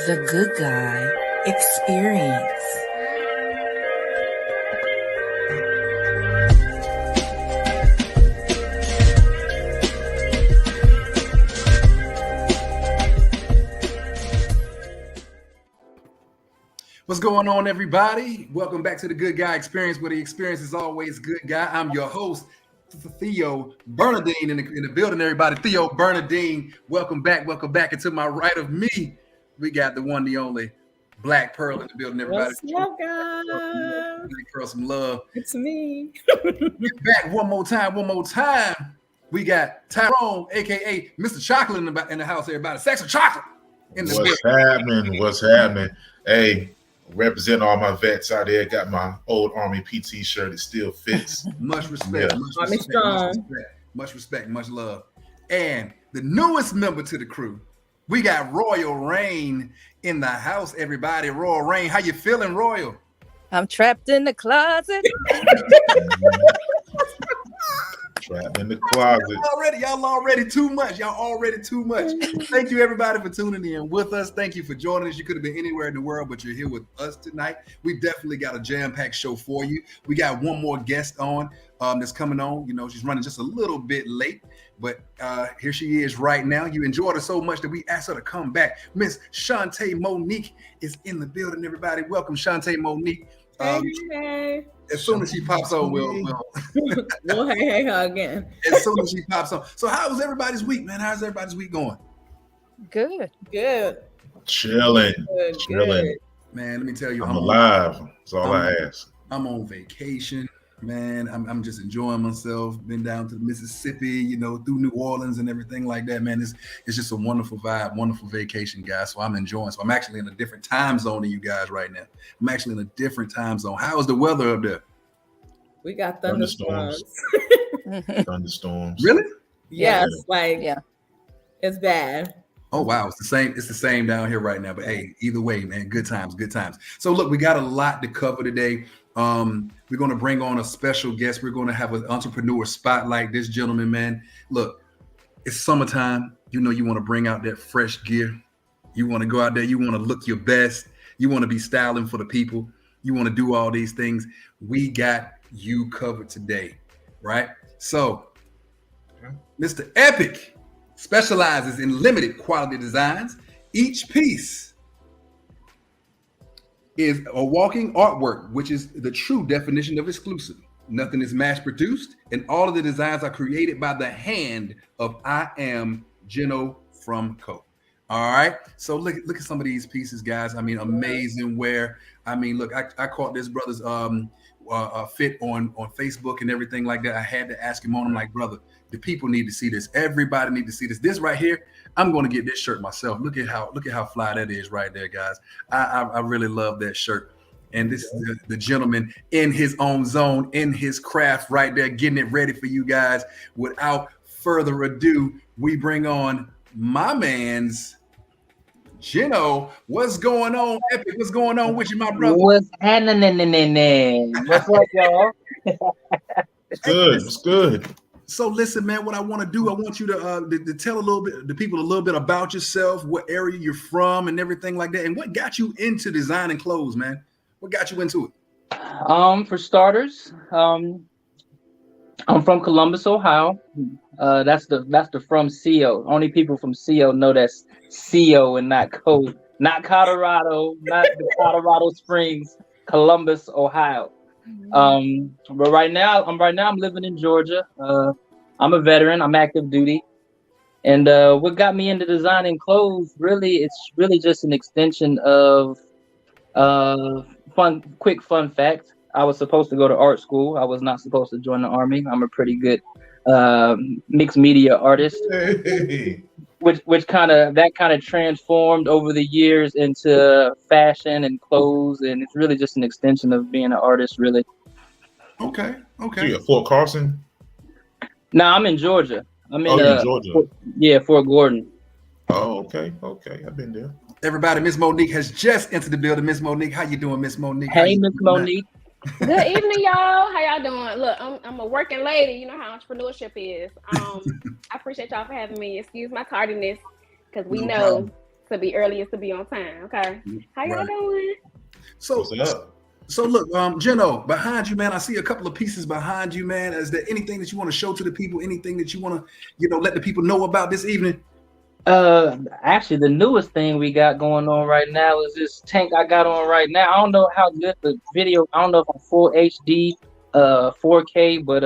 The Good Guy Experience. What's going on, everybody? Welcome back to the Good Guy Experience, where the experience is always good guy. I'm your host, Theo Bernardine, in the building, everybody. Theo Bernardine, welcome back. And to my right of me, we got the one, the only Black Pearl in the building, everybody. What's up, guys? Black Pearl, some love. It's me. Get back one more time. We got Tyrone, aka Mr. Chocolate, in the house, everybody. Sex of Chocolate in the building. What's happening? Hey, represent all my vets out there. Got my old Army PT shirt. It still fits. Much respect. Yeah. Much respect. Much love. And the newest member to the crew, we got Royal Rain in the house, everybody. Royal Rain, how you feeling, Royal? I'm trapped in the closet. Trapped in the closet. Y'all already too much. Thank you, everybody, for tuning in with us. Thank you for joining us. You could have been anywhere in the world, but you're here with us tonight. We definitely got a jam-packed show for you. We got one more guest on that's coming on. You know, she's running just a little bit late, but here she is right now. You enjoyed her so much that we asked her to come back. Miss Shantae Monique is in the building, everybody. Welcome, Shantae Monique. Hey. As soon as she pops on, we'll hey her again. As soon as she pops on. So how was everybody's week, man? How's everybody's week going? Good. Chilling. Man, let me tell you, I'm alive. That's all I ask. I'm on vacation, man. I'm just enjoying myself. Been down to the Mississippi, you know, through New Orleans and everything like that, man. It's just a wonderful vibe, wonderful vacation, guys. So I'm enjoying. So I'm actually in a different time zone than you guys right now. I'm actually in a different time zone. How is the weather up there? We got thunderstorms. Thunderstorms. Really? Yes, Yeah. It's bad. Oh wow, it's the same down here right now. But hey, either way, man, good times. So look, we got a lot to cover today. We're going to bring on a special guest. We're going to have an entrepreneur spotlight. This gentleman, man, look, it's summertime. You know, you want to bring out that fresh gear. You want to go out there. You want to look your best. You want to be styling for the people. You want to do all these things. We got you covered today, right? So, Mr. Epic specializes in limited quality designs. Each piece is a walking artwork, which is the true definition of exclusive. Nothing is mass produced, and all of the designs are created by the hand of I Am Geno from Co. All right, so look at some of these pieces, guys. I mean, amazing wear. I mean, look, I caught this brother's fit on Facebook and everything like that. I had to ask him on. I'm like, brother, the people need to see this. Everybody need to see this. This right here, I'm going to get this shirt myself. Look at how fly that is right there, guys. I really love that shirt. And this is the gentleman in his own zone, in his craft right there, getting it ready for you guys. Without further ado, we bring on my man's Geno. What's going on, Epic? What's going on with you, my brother? What's happening? What's up, y'all? It's good. So listen, man, what I want to do, I want you to tell the people a little bit about yourself, what area you're from and everything like that. And what got you into designing clothes, man? What got you into it? For starters, I'm from Columbus, Ohio. That's the from CO. Only people from CO know that's CO and not code. Not Colorado, not the Colorado Springs, Columbus, Ohio. But right now I'm living in Georgia. I'm a veteran. I'm active duty, and what got me into designing clothes it's really just an extension of quick fun fact. I was supposed to go to art school. I was not supposed to join the Army. I'm a pretty good mixed media artist, which kind of transformed over the years into fashion and clothes, and it's really just an extension of being an artist, really. Okay. So you're at Fort Carson? No, I'm in Georgia. I'm in Georgia. Fort Gordon. Oh, okay. I've been there. Everybody, Miss Monique has just entered the building. Miss Monique, how you doing, Miss Monique? Hey, Miss Monique. Good evening, y'all. How y'all doing? Look, I'm a working lady. You know how entrepreneurship is. I appreciate y'all for having me. Excuse my tardiness, because we know to be early is to be on time. Okay. How y'all Right. doing? So, What's up? so look, Gino, behind you, man, I see a couple of pieces behind you, man. Is there anything that you want to show to the people? Anything that you want to, let the people know about this evening? Actually, the newest thing we got going on right now is this tank I got on right now. I don't know how good the video. I don't know if I'm full HD, 4K, but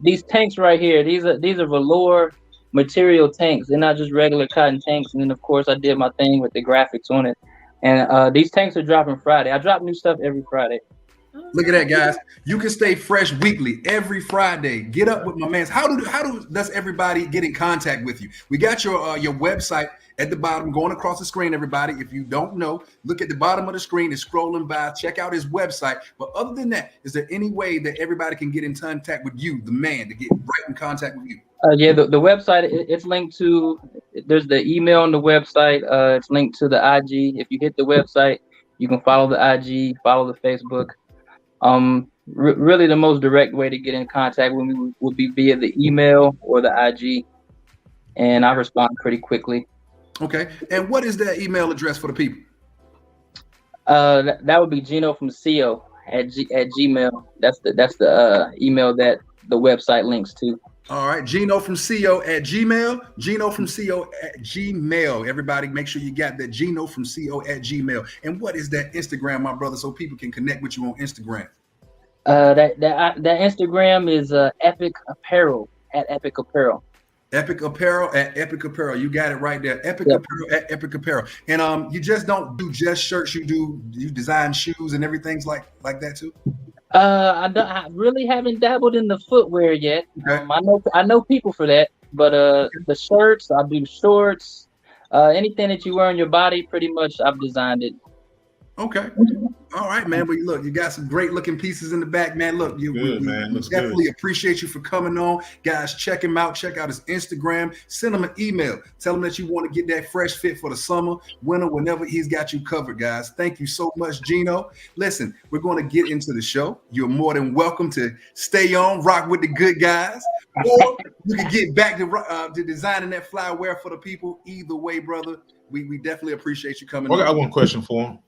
these tanks right here, these are velour material tanks. They're not just regular cotton tanks. And then of course I did my thing with the graphics on it. And these tanks are dropping Friday. I drop new stuff every Friday. Look at that, guys. You can stay fresh weekly every Friday. Get up with my man. How does everybody get in contact with you? We got your website at the bottom going across the screen, everybody. If you don't know, look at the bottom of the screen. It's scrolling by. Check out his website. But other than that, is there any way that everybody can get in contact with you, the man, to get right in contact with you? Yeah, the website, it's linked to, there's the email on the website. It's linked to the IG. If you hit the website, you can follow the IG, follow the Facebook. Really the most direct way to get in contact with me would be via the email or the IG, and I respond pretty quickly. Okay. And what is that email address for the people? That would be Gino from CO at Gmail. That's the email that the website links to. All right, Gino from CO at Gmail. Gino from CO at Gmail. Everybody, make sure you got that Gino from CO at Gmail. And what is that Instagram, my brother, so people can connect with you on Instagram? That Instagram is Epic Apparel at Epic Apparel. Epic Apparel at Epic Apparel. You got it right there. Epic Yep. Apparel at Epic Apparel. And you just don't do just shirts. You design shoes and everything like that too. I really haven't dabbled in the footwear yet. Okay. I know people for that, but the shirts, I do shorts, anything that you wear on your body, pretty much I've designed it. Okay. All right, man. But look, you got some great looking pieces in the back, man. Look, we Looks definitely good. appreciate you for coming on. Guys, check him out. Check out his Instagram. Send him an email. Tell him that you want to get that fresh fit for the summer, winter, whenever he's got you covered, guys. Thank you so much, Gino. Listen, we're going to get into the show. You're more than welcome to stay on, rock with the good guys, or you can get back to designing that fly wear for the people. Either way, brother, we definitely appreciate you coming I got on. one question for him.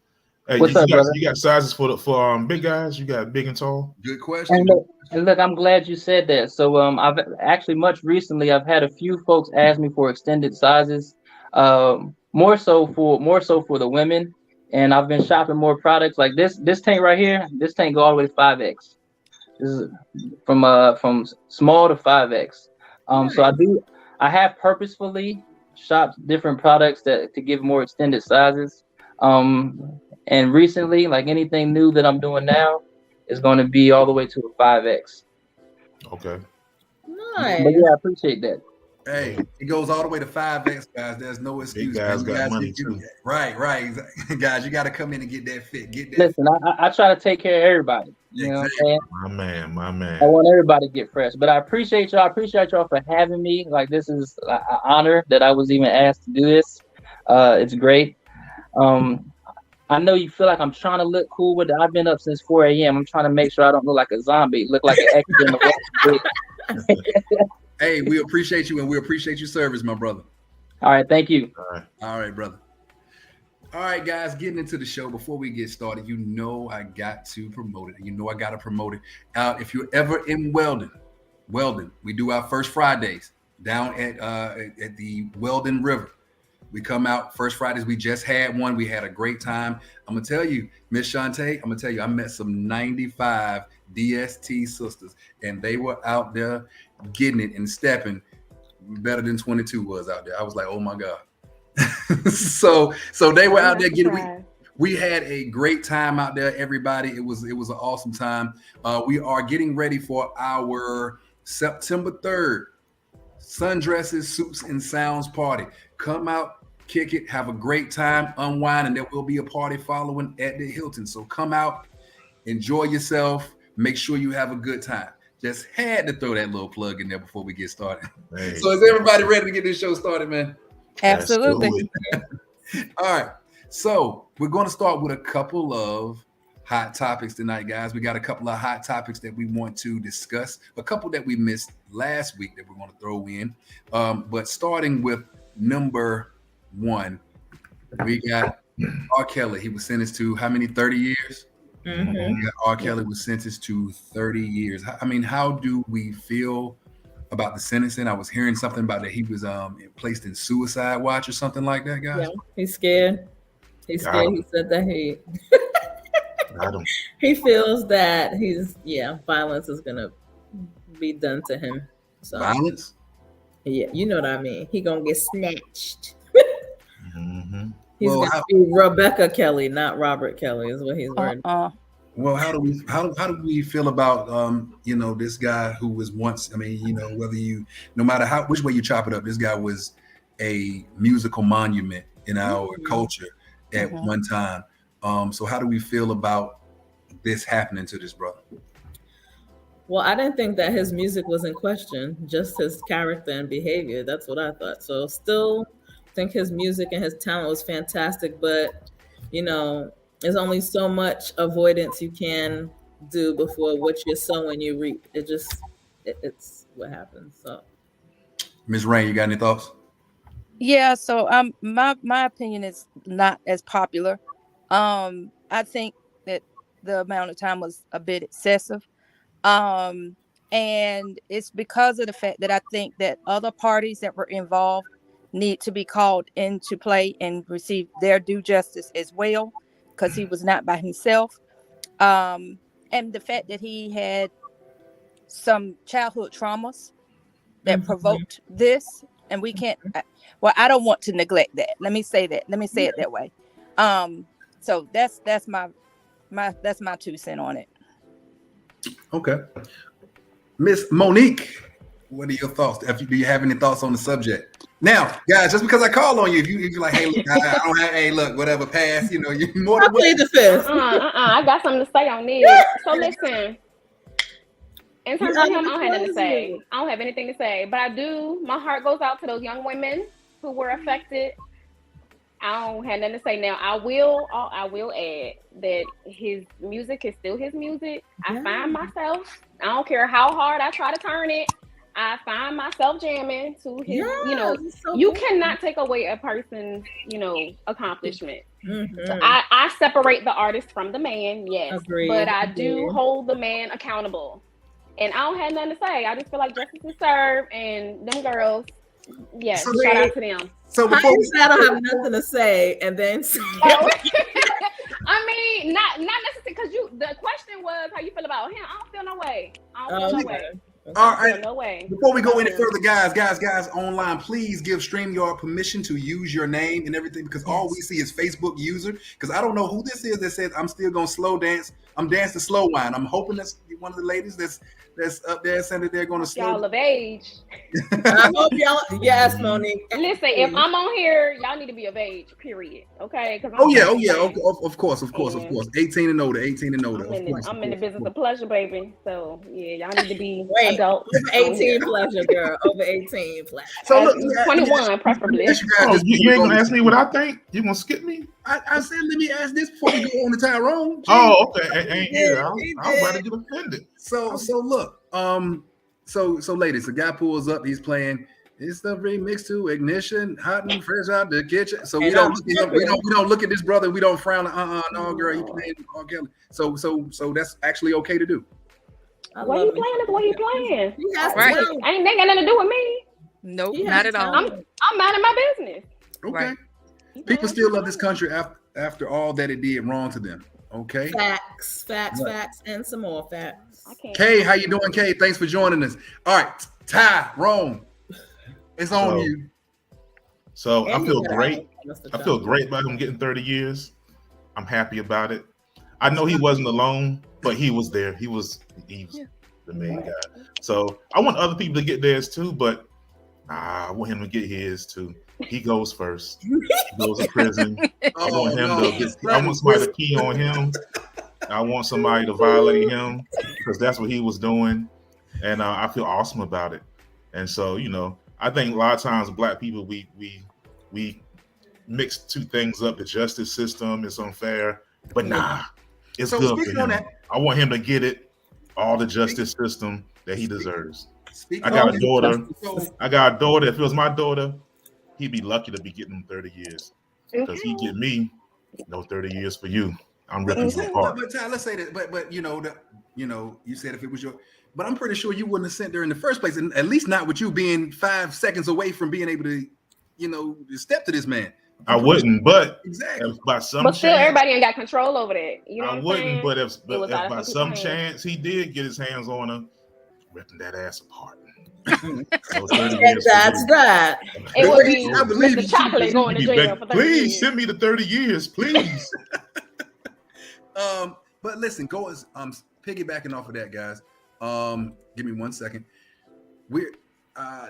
Hey, What's up, brother? you got sizes for big guys? You got big and tall? Good question. And look, I'm glad you said that. So I've actually much recently I've had a few folks ask me for extended sizes, more so for the women, and I've been shopping more products like this tank right here. This tank go all the way to 5X. This is from small to 5X. So I have purposefully shopped different products to give more extended sizes. And recently, like anything new that I'm doing now, is going to be all the way to a 5X. Okay. Nice. But yeah, I appreciate that. Hey, it goes all the way to 5X, guys. There's no excuse. guys man. got money, get too. that. Right. Guys, you got to come in and get that fit. Get that. Listen, I try to take care of everybody. You know what I'm saying? My man. I want everybody to get fresh. But I appreciate y'all. I appreciate y'all for having me. Like, this is an honor that I was even asked to do this. It's great. I know you feel like I'm trying to look cool with it. I've been up since 4 a.m. I'm trying to make sure I don't look like a zombie, look like an extra in the Hey, we appreciate you and we appreciate your service, my brother. All right, thank you. All right, brother. All right, guys, getting into the show. Before we get started, I got to promote it. I got to promote it. If you're ever in Weldon, we do our first Fridays down at the Weldon River. We come out first Fridays. We just had one. We had a great time. I'm going to tell you, Miss Shantae, I met some 95 DST sisters, and they were out there getting it and stepping better than 22 was out there. I was like, oh my God. so they were out there getting it. We had a great time out there, everybody. It was an awesome time. We are getting ready for our September 3rd Sundresses, Suits, and Sounds party. Come out, kick it, have a great time, unwind, and there will be a party following at the Hilton. So come out, enjoy yourself, make sure you have a good time. Just had to throw that little plug in there before we get started. Hey. So is everybody ready to get this show started, man? Absolutely. All right. So we're going to start with a couple of hot topics tonight, guys. We got a couple of hot topics that we want to discuss, a couple that we missed last week that we're going to throw in. But starting with number one, We got R. Kelly. He was sentenced to how many? 30 years. Mhm. We got R. Kelly was sentenced to 30 years. I mean, how do we feel about the sentencing? I was hearing something about that he was placed in suicide watch or something like that, guys. Yeah, he's scared. He's Got scared. him. He said that I don't. he feels that violence is gonna be done to him. So Violence. yeah, you know what I mean. He gonna get snatched. Mhm. He's Well, gonna be Rebecca Kelly, not Robert Kelly, is what he's worried. Well, how do we feel about this guy who was once, I mean, whether no matter which way you chop it up, this guy was a musical monument in our culture at one time. So how do we feel about this happening to this brother? Well, I didn't think that his music was in question, just his character and behavior. That's what I thought. So still think his music and his talent was fantastic, but there's only so much avoidance you can do before what you sow and you reap. It's what happens. So Ms. Rain, you got any thoughts? Yeah, so my opinion is not as popular. I think that the amount of time was a bit excessive. And it's because of the fact that I think that other parties that were involved need to be called into play and receive their due justice as well, because he was not by himself. And the fact that he had some childhood traumas that provoked this, and we can't, I don't want to neglect that. Let me say that. Let me say it that way. So that's my 2 cents on it. Okay. Miss Monique, what are your thoughts? Do you have any thoughts on the subject? Now, guys, just because I call on you, if you're like, hey, look, I don't have, hey, look, whatever, pass, you're more than plead the fifth. I got something to say on this. So listen, in terms of him, I don't have anything to say. I don't have anything to say, but I do. My heart goes out to those young women who were affected. I don't have nothing to say now. I will add that his music is still his music. I find myself, I don't care how hard I try to turn it, I find myself jamming to his, you cannot take away a person's, accomplishment. So I separate the artist from the man, yes. Agreed. But I do hold the man accountable. And I don't have nothing to say. I just feel like justice is served, and them girls, yes, shout out to them. So before I don't have nothing to say, and then I mean, not necessarily, because the question was how you feel about him. I don't feel no way. All right. No way. Before we go any further, guys online, please give StreamYard permission to use your name and everything, because all we see is Facebook user. Because I don't know who this is that says I'm still gonna slow dance. I'm dancing slow wine. I'm hoping that's one of the ladies that's up there saying that they're gonna slow. Y'all of age. I hope y'all. Yes, Monique. Listen, if I'm on here, y'all need to be of age. Period. Okay? Of course. 18 and older. 18 and older. I'm in the business of pleasure, baby. So yeah, y'all need to be adult. 18 pleasure, girl. Over 18 pleasure. So look, 21 preferably. You ain't gonna ask me what I think? You gonna skip me? I said let me ask this before we go on to Tyrone. Oh, okay. Ain't here. I'm about to get offended. So look, so ladies, the guy pulls up, he's playing it's the remix to Ignition, hot and fresh out the kitchen. So we don't look at this brother, we don't frown. No, girl, he playing R. Kelly. So that's actually okay to do. What he playing is what he playing. Right. Ain't they got nothing to do with me? Nope, not at all. I'm minding my business. Okay. Right. People still love this country after all that it did wrong to them. Okay. Facts, and some more facts. Kay, how you doing, Kay? Thanks for joining us. All right, Tyrone, it's on you. So I feel great. I feel great about him getting 30 years. I'm happy about it. I know he wasn't alone, but he was there. He was the main guy. So I want other people to get theirs too, but I want him to get his too. He goes first. He goes to prison. I want somebody to pee on him. I want somebody to violate him because that's what he was doing. And I feel awesome about it. And so, I think a lot of times Black people, we mix two things up. The justice system is unfair, but it's good for him. I want him to get it, all the justice system that he deserves. I got a daughter. If it was my daughter, he'd be lucky to be getting 30 years. because he get me. No 30 years for you. I'm ripping you But, apart. but Ty, let's say that. But you said if it was your. But I'm pretty sure you wouldn't have sent her in the first place, and at least not with you being 5 seconds away from being able to, step to this man. I wouldn't, but exactly. If by some But still, chance, everybody ain't got control over that. You know I what I'm wouldn't. saying? But if by some hands. chance he did get his hands on her, ripping that ass apart. That's that. It would be I believe Mr. Chocolate going to jail for 30 Please years. send me the 30 years, please. But listen, piggybacking off of that, guys. Give me 1 second.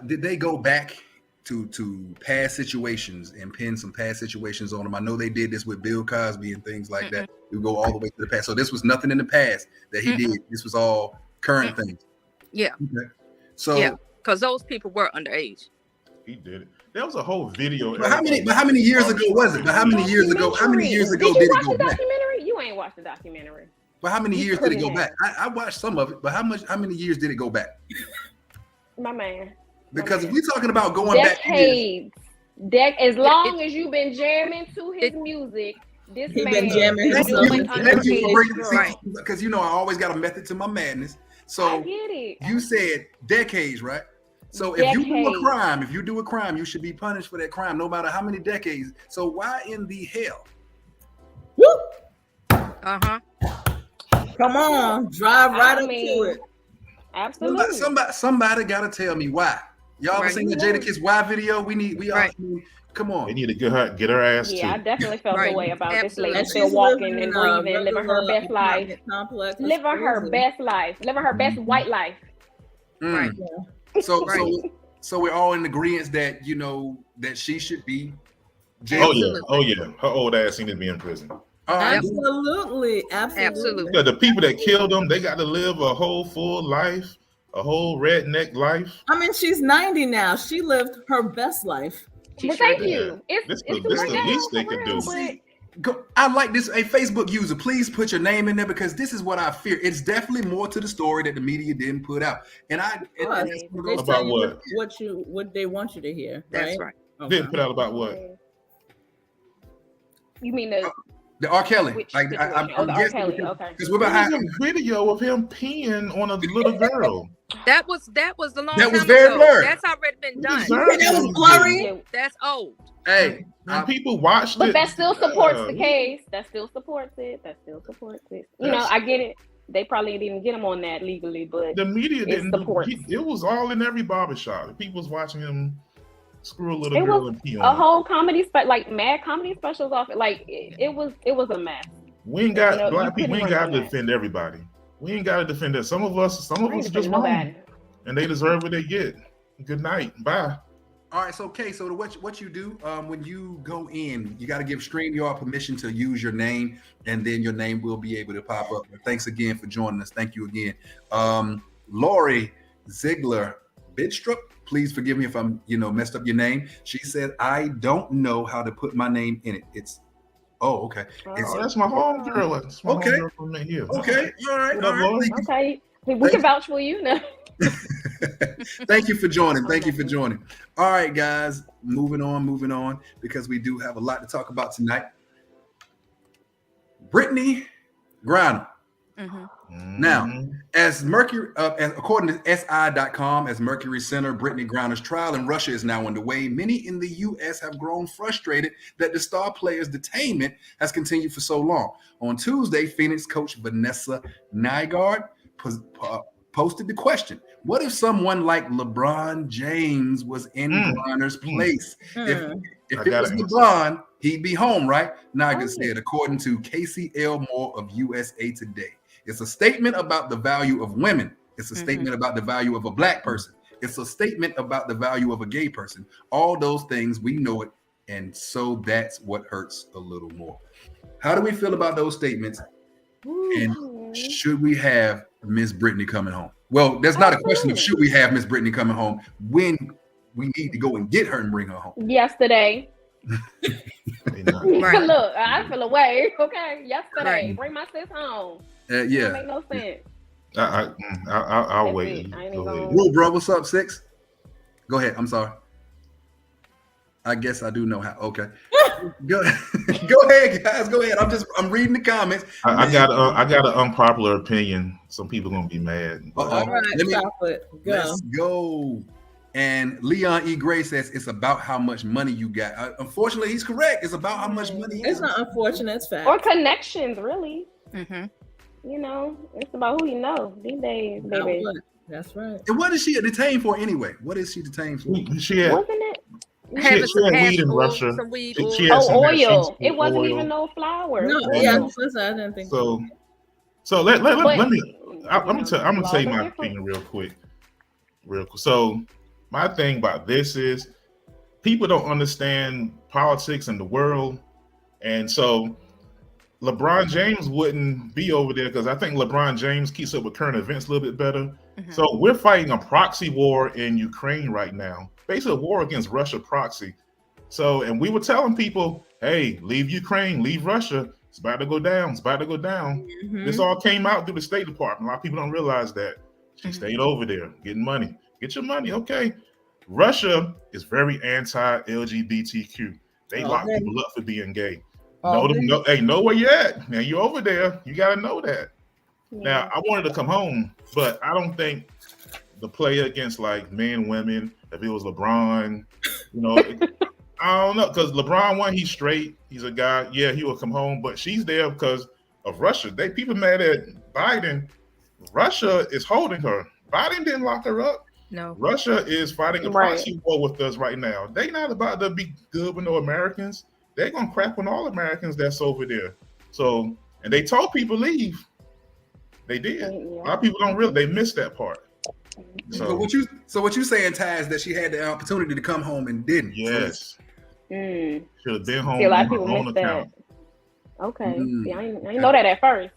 Did they go back to past situations and pin some past situations on them? I know they did this with Bill Cosby and things like that. We go all the way to the past. So this was nothing in the past that he did. This was all current things. Yeah. Okay. So because those people were underage. He did it. There was a whole video. But how many years ago was it? But how many years ago? How many years ago did it go back? Documentary? You ain't watched the documentary. But how many years did it go back? I watched some of it, but how many years did it go back? My man. Because if we're talking about going decades, as long as you've been jamming to his music, this man been jamming. Thank you for bringing this, because I always got a method to my madness. So I get it. You said decades, right? So if you do a crime, you should be punished for that crime, no matter how many decades. So why in the hell? Come on, drive right up to it. Absolutely. Somebody got to tell me why. Y'all ever seen the Jadakiss Why video? Come on. They need to get her ass. Yeah, too. I definitely felt the way about this lady And still walking and breathing, living her best life, living her best white life. Right. So we're all in agreement that that she should be jailed. Oh yeah. Her old ass need to be in prison. Absolutely. Yeah, the people that killed them, they got to live a whole full life, a whole redneck life. I mean, she's 90 now. She lived her best life. Well, thank you. This the least they could do. I like this. A Facebook user, please put your name in there, because this is what I fear. It's definitely more to the story that the media didn't put out. And about what they want you to hear. That's right. Okay. Didn't put out about what? You mean the R. Kelly? I'm R. Kelly. Okay. Because we're behind a video of him peeing on a little girl. That was the long. That was time very ago. blurred. That's already been done. That was blurry. That's old. Hey, people watched it. But that still supports the case. That still supports it. I get it. They probably didn't get him on that legally, but the media didn't. Support. It was all in every barbershop. People was watching him screw a little girl and pee on a her. whole comedy mad comedy specials off. It was a mess. We ain't got black people. We ain't got to defend everybody. We ain't got to defend it. Some of us are just wrong, and they deserve what they get. Good night. Bye. All right, so what you do when you go in, you got to give StreamYard permission to use your name, and then your name will be able to pop up. Thanks again for joining us. Thank you again. Lori Ziegler Bidstrup, please forgive me if I'm messed up your name. She said, I don't know how to put my name in it. It's okay. That's my home girl. That's my home girl from here. Okay, all right. Okay, we can vouch for you now. Thank you for joining. All right, guys, moving on, because we do have a lot to talk about tonight. Brittany Griner. Now, as Mercury, according to SI.com, as Mercury Center, Brittany Griner's trial in Russia is now underway. Many in the U.S. have grown frustrated that the star player's detainment has continued for so long. On Tuesday, Phoenix coach Vanessa Nygaard posted the question: what if someone like LeBron James was in Griner's place? If it was LeBron, he'd be home, right? Nygaard said, according to Casey L. Moore of USA Today. It's a statement about the value of women. It's a statement about the value of a black person. It's a statement about the value of a gay person. All those things, we know it. And so that's what hurts a little more. How do we feel about those statements? And should we have Miss Brittany coming home? Well, there's not a question of should we have Miss Brittany coming home, when we need to go and get her and bring her home. Yesterday. Look, I feel away. Okay, yesterday. Bring my sis home. Yeah. That make no sense. I'll wait. Rule, bro, what's up, 6? Go ahead. I'm sorry. I guess I do know how. Okay. Go ahead, guys. Go ahead. I'm reading the comments. I got an unpopular opinion. Some people gonna be mad. All right, stop it. Go. Let's go. And Leon E. Gray says it's about how much money you got. Unfortunately, he's correct. It's about how much money. It's not unfortunate. It's fact. Or connections, really. Mm-hmm. You know, it's about who you know these days, baby. That's right. And what is she detained for anyway? What is she detained for? She had, Wasn't it? she had weed in Russia. Some weed. She had some oil. It wasn't oil. even no flour. No, Oil. yeah, I didn't think so. So let me. I'm gonna tell you my opinion real quick. So my thing about this is people don't understand politics in the world, and so LeBron James wouldn't be over there because I think LeBron James keeps up with current events a little bit better. Mm-hmm. So we're fighting a proxy war in Ukraine right now, basically a war against Russia proxy. So, and we were telling people, hey, leave Ukraine, leave Russia. It's about to go down. It's about to go down. Mm-hmm. This all came out through the State Department. A lot of people don't realize that. She stayed over there getting money. Get your money, okay. Russia is very anti-LGBTQ. They lock people up for being gay. Know where you're at. Now you're over there. You got to know that. Yeah. Now I wanted to come home, but I don't think the play against like men, women. If it was LeBron, you know, I don't know because LeBron one, he's straight. He's a guy. Yeah, he will come home, but she's there because of Russia. People mad at Biden. Russia is holding her. Biden didn't lock her up. No, Russia is fighting a proxy war with us right now. They not about to be good with no Americans. They're gonna crap on all Americans that's over there. So, and they told people leave. They did. A lot of people don't really. They missed that part. So what you saying, Taz, that she had the opportunity to come home and didn't? Yes. Should have been home. See, a lot of people missed that. Okay. See, I didn't know that at first.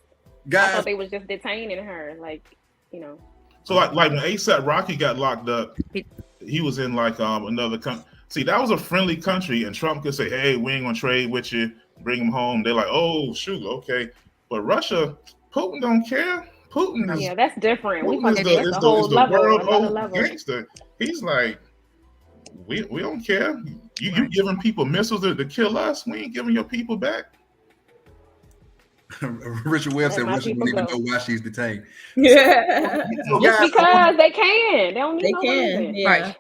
Guys, I thought they was just detaining her, like, you know. So like when ASAP Rocky got locked up, he was in like another country. See, that was a friendly country, and Trump could say, "Hey, we ain't gonna trade with you. Bring him home." They're like, "Oh, shoot, okay." But Russia, Putin don't care. Putin is that's different. Putin is the whole level. Gangster. He's like, we don't care. You giving people missiles to kill us? We ain't giving your people back. Richard Webb said Russia don't even know why she's detained. Yeah, because they can. They don't need can. Yeah. Right.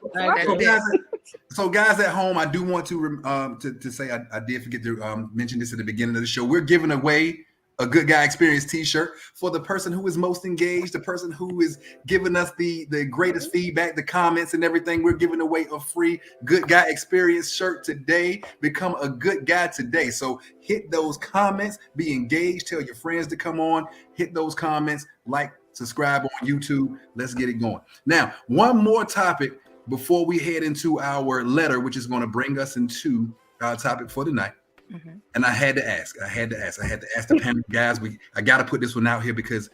So guys at home, I do want to say I did forget to mention this at the beginning of the show. We're giving away a Good Guy Experience t-shirt for the person who is most engaged, the person who is giving us the greatest feedback, the comments and everything. We're giving away a free Good Guy Experience shirt today. Become a good guy today. So hit those comments, be engaged, tell your friends to come on, hit those comments, like, subscribe on YouTube. Let's get it going. Now, one more topic before we head into our letter, which is going to bring us into our topic for tonight. Mm-hmm. And I had to ask the panel, guys. I got to put this one out here because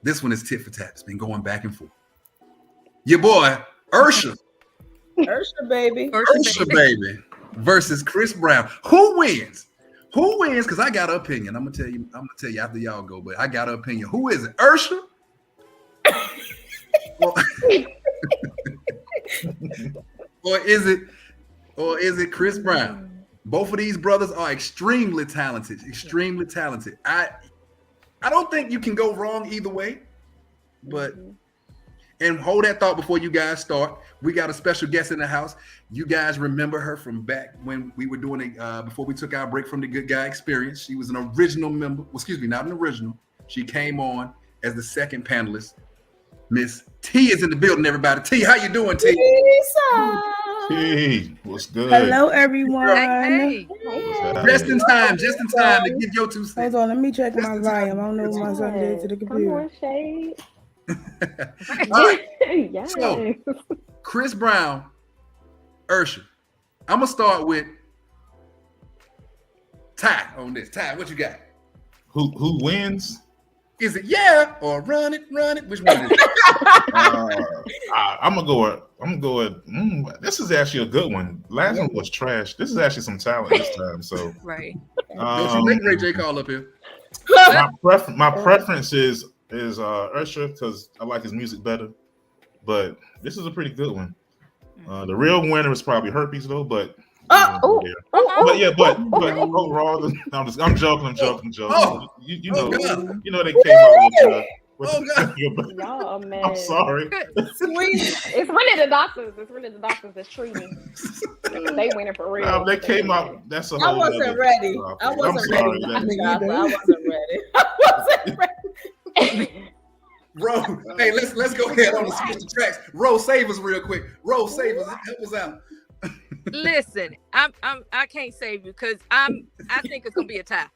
this one is tit for tat. It's been going back and forth. Your boy Usher, baby, versus Chris Brown. Who wins? Who wins? Because I got an opinion. I'm gonna tell you after y'all go, but I got an opinion. Who is it? Usher? or is it Chris Brown? Both of these brothers are extremely talented. I don't think you can go wrong either way. But and hold that thought before you guys start. We got a special guest in the house. You guys remember her from back when we were doing before we took our break from the Good Guy Experience. She was an original member. Well, excuse me, not an original. She came on as the second panelist. Miss T is in the building, everybody. T, how you doing, T? T, what's good? Hello, everyone. Hey. Just in time to give your 2 cents. Hold on, let me check my volume. I don't know what my son did to the computer. Come on, Shade. Yes. So, Chris Brown, Usher. I'm gonna start with Ty on this. Ty, what you got? Who wins? Is it yeah or run it? Which one is it? I'm gonna go with. This is actually a good one. Last one was trash. This is actually some talent this time. So right. Don't you make Ray J call up here? My preference is Usher because I like his music better. But this is a pretty good one. The real winner is probably Herpes though. But Oh, But yeah, but overall, I'm joking. Oh. You Oh, know, God. they came out with Oh, God. y'all are mad. I'm sorry. It's really the doctors. That's treating. They winning for real. They came out. That's a whole I wasn't other ready. topic. I wasn't sorry, ready. that- I wasn't ready. I wasn't ready. Ro, hey, let's go ahead on the switch the tracks. Ro, save us real quick. Ro, save us. Help us out. Listen, I can't save you because I think it's gonna be a tie.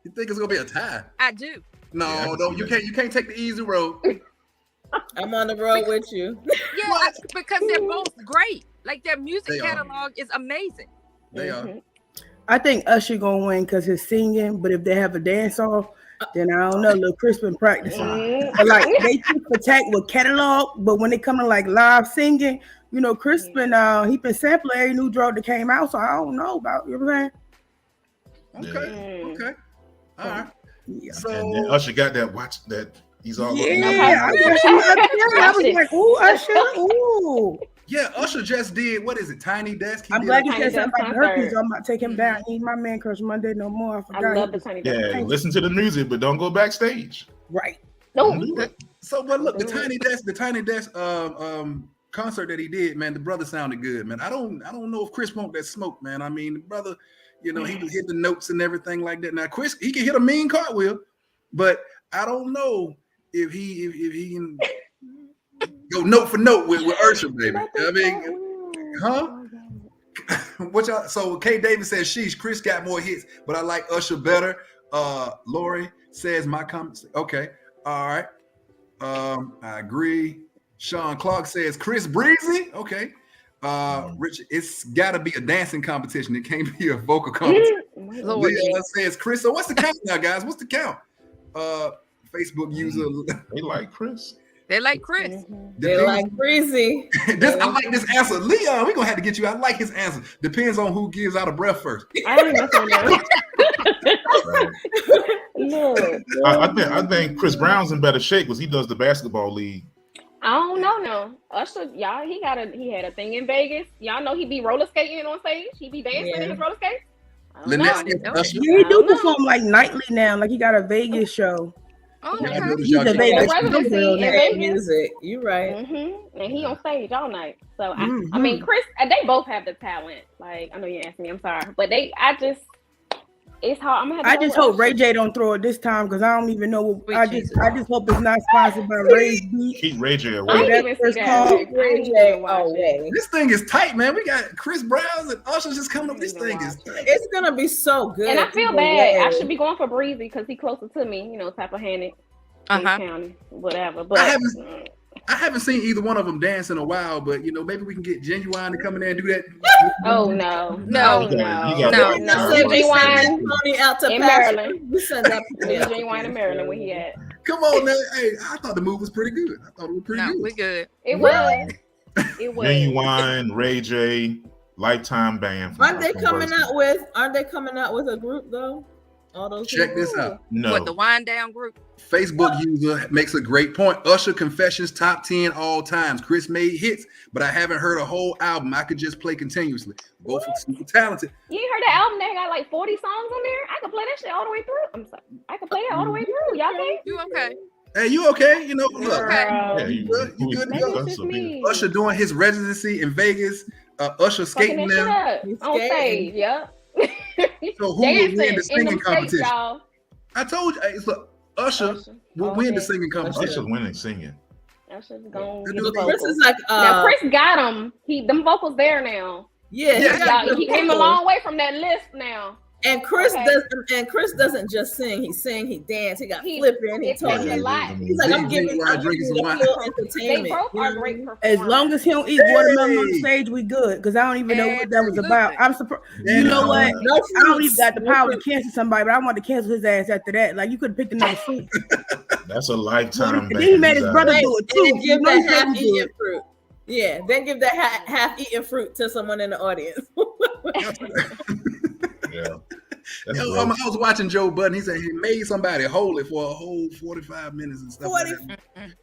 You think it's gonna be a tie? I do. No, Yeah, I can no, see you that. can't take the easy road. I'm on the road with you. Yeah, because they're both great. Like their music They are. catalog is amazing. They are. I think Usher gonna win because his singing, but if they have a dance off, then I don't know. Lil Chris been practicing. But like they took the tag with catalog, but when they come to like live singing, you know, Chris been he been sampling every new drug that came out, so I don't know about, you know what I'm saying? Okay. Okay. All right. Yeah. So And then Usher got that watch that he's all over. Yeah, I was like, ooh, Usher, ooh. yeah, Usher just did what is it? Tiny Desk. He I'm did glad a- you Tiny said something Desk about the herpes. concert. I'm not taking him down. He ain't my man crush Monday no more. I I forgot. love the Tiny Desk. Yeah, listen to the music, but don't go backstage. Right. No. So, but look, the Tiny Desk concert that he did, man, the brother sounded good, man. I don't know if Chris want that smoke, man. I mean, the brother, you know, he was hitting the notes and everything like that. Now, Chris, he can hit a mean cartwheel, but I don't know if he can go note for note with Usher, baby. I mean, huh? What y'all? So K. Davis says, "Sheesh, Chris got more hits, but I like Usher better." Lori says, "My comments." Okay, all right. I agree. Sean Clark says, "Chris Breezy." Okay. Richard, it's got to be a dancing competition. It can't be a vocal competition. Lord, Leon says, "Chris." So what's the count now, guys? What's the count? Facebook user. They like Chris. they like Chris. They like Breezy. I like this answer, Leon. We're gonna have to get you. I like his answer. Depends on who gives out a breath first. I don't know Right. Look, I think Chris Brown's in better shape because he does the basketball league. I don't know. No, Usher, y'all, he had a thing in Vegas. Y'all know he be roller skating on stage. He be dancing in his roller skates. I don't Lynette know. Smith, know. Usher. Yeah, he I do don't know. perform like nightly now. Like he got a Vegas show. Oh, Yeah, I okay. know this He's young a kid. Vegas residency showgirl in now. Vegas. Music. You right. And he on stage all night. So I mean, Chris, they both have the talent. Like I know you asked me, I'm sorry, but it's hard. I'm gonna have to I go just with hope Usher. Ray J don't throw it this time because I don't even know what. Sweet I Jesus. just hope it's not sponsored by Ray's Beat. Keep Ray J I away. didn't That even see first that. call. I didn't even watch it. This thing is tight, man. We got Chris Browns and Usher's just coming up. This thing is tight. It's gonna be so good. And I feel either bad. I way. should be going for Breezy because he's closer to me, you know, Tappahannock, County, whatever. But I haven't seen either one of them dance in a while, but you know, maybe we can get Genuine to come in there and do that. oh no, No. You no, got- no. Say we send that Genuine pony out to in pasture. Maryland. We send that pony out to Genuine in Maryland where he at. Come on, now. Hey, I thought the move was pretty good. I thought it was pretty No, good. we good. It was. It was. Genuine, Ray J, Lifetime Band. from- Aren't they from coming West. out with a group though? All those Check people? this out. No. What, the wind down group? Facebook user makes a great point. Usher Confessions top 10 all times. Chris made hits, but I haven't heard a whole album. I could just play continuously. Both are super talented. You ain't heard that album that got like 40 songs on there? I could play that shit all the way through. I'm sorry. I could play that all the way through. Y'all think? You okay? Hey, you okay? You know, look, Okay. Yeah, you good? You good to Maybe go? it's just me. Usher doing his residency in Vegas. Usher Fucking skating that shit now. up He's on skating. stage, yeah. So who will win the Dancing in singing them states, competition? y'all. I told you, hey, look, Usher will win the Okay. singing competition. Usher's winning singing. Usher's gonna They get do the it. Chris vocals. is like Now Chris got them. Them vocals there now. yeah, Yeah. got Y'all, good he came a vocals. long way from that list now. And Chris Okay. doesn't just sing. He sing, he dance, he got He- flipping, and he it's told a lot. He's like, I'm Drink giving wine, I'm drinking giving some you wine. full They entertainment. both You are know? great performers. As long as he don't eat watermelon on stage, we good. Because I don't even know what that was about. I'm surprised. You know what? No I don't fruits. even got the No power to fruits. cancel somebody, but I want to cancel his ass after that. Like you could have picked another fruit. That's a lifetime And ban. then he made his He's brother out. do it And too. then You give know that he said he half-eaten do it. fruit. Yeah, then give that half-eaten fruit to someone in the audience. Yeah. That's Yo, gross. I was watching Joe Budden. He said he made somebody hold it for a whole 45 minutes and stuff like that.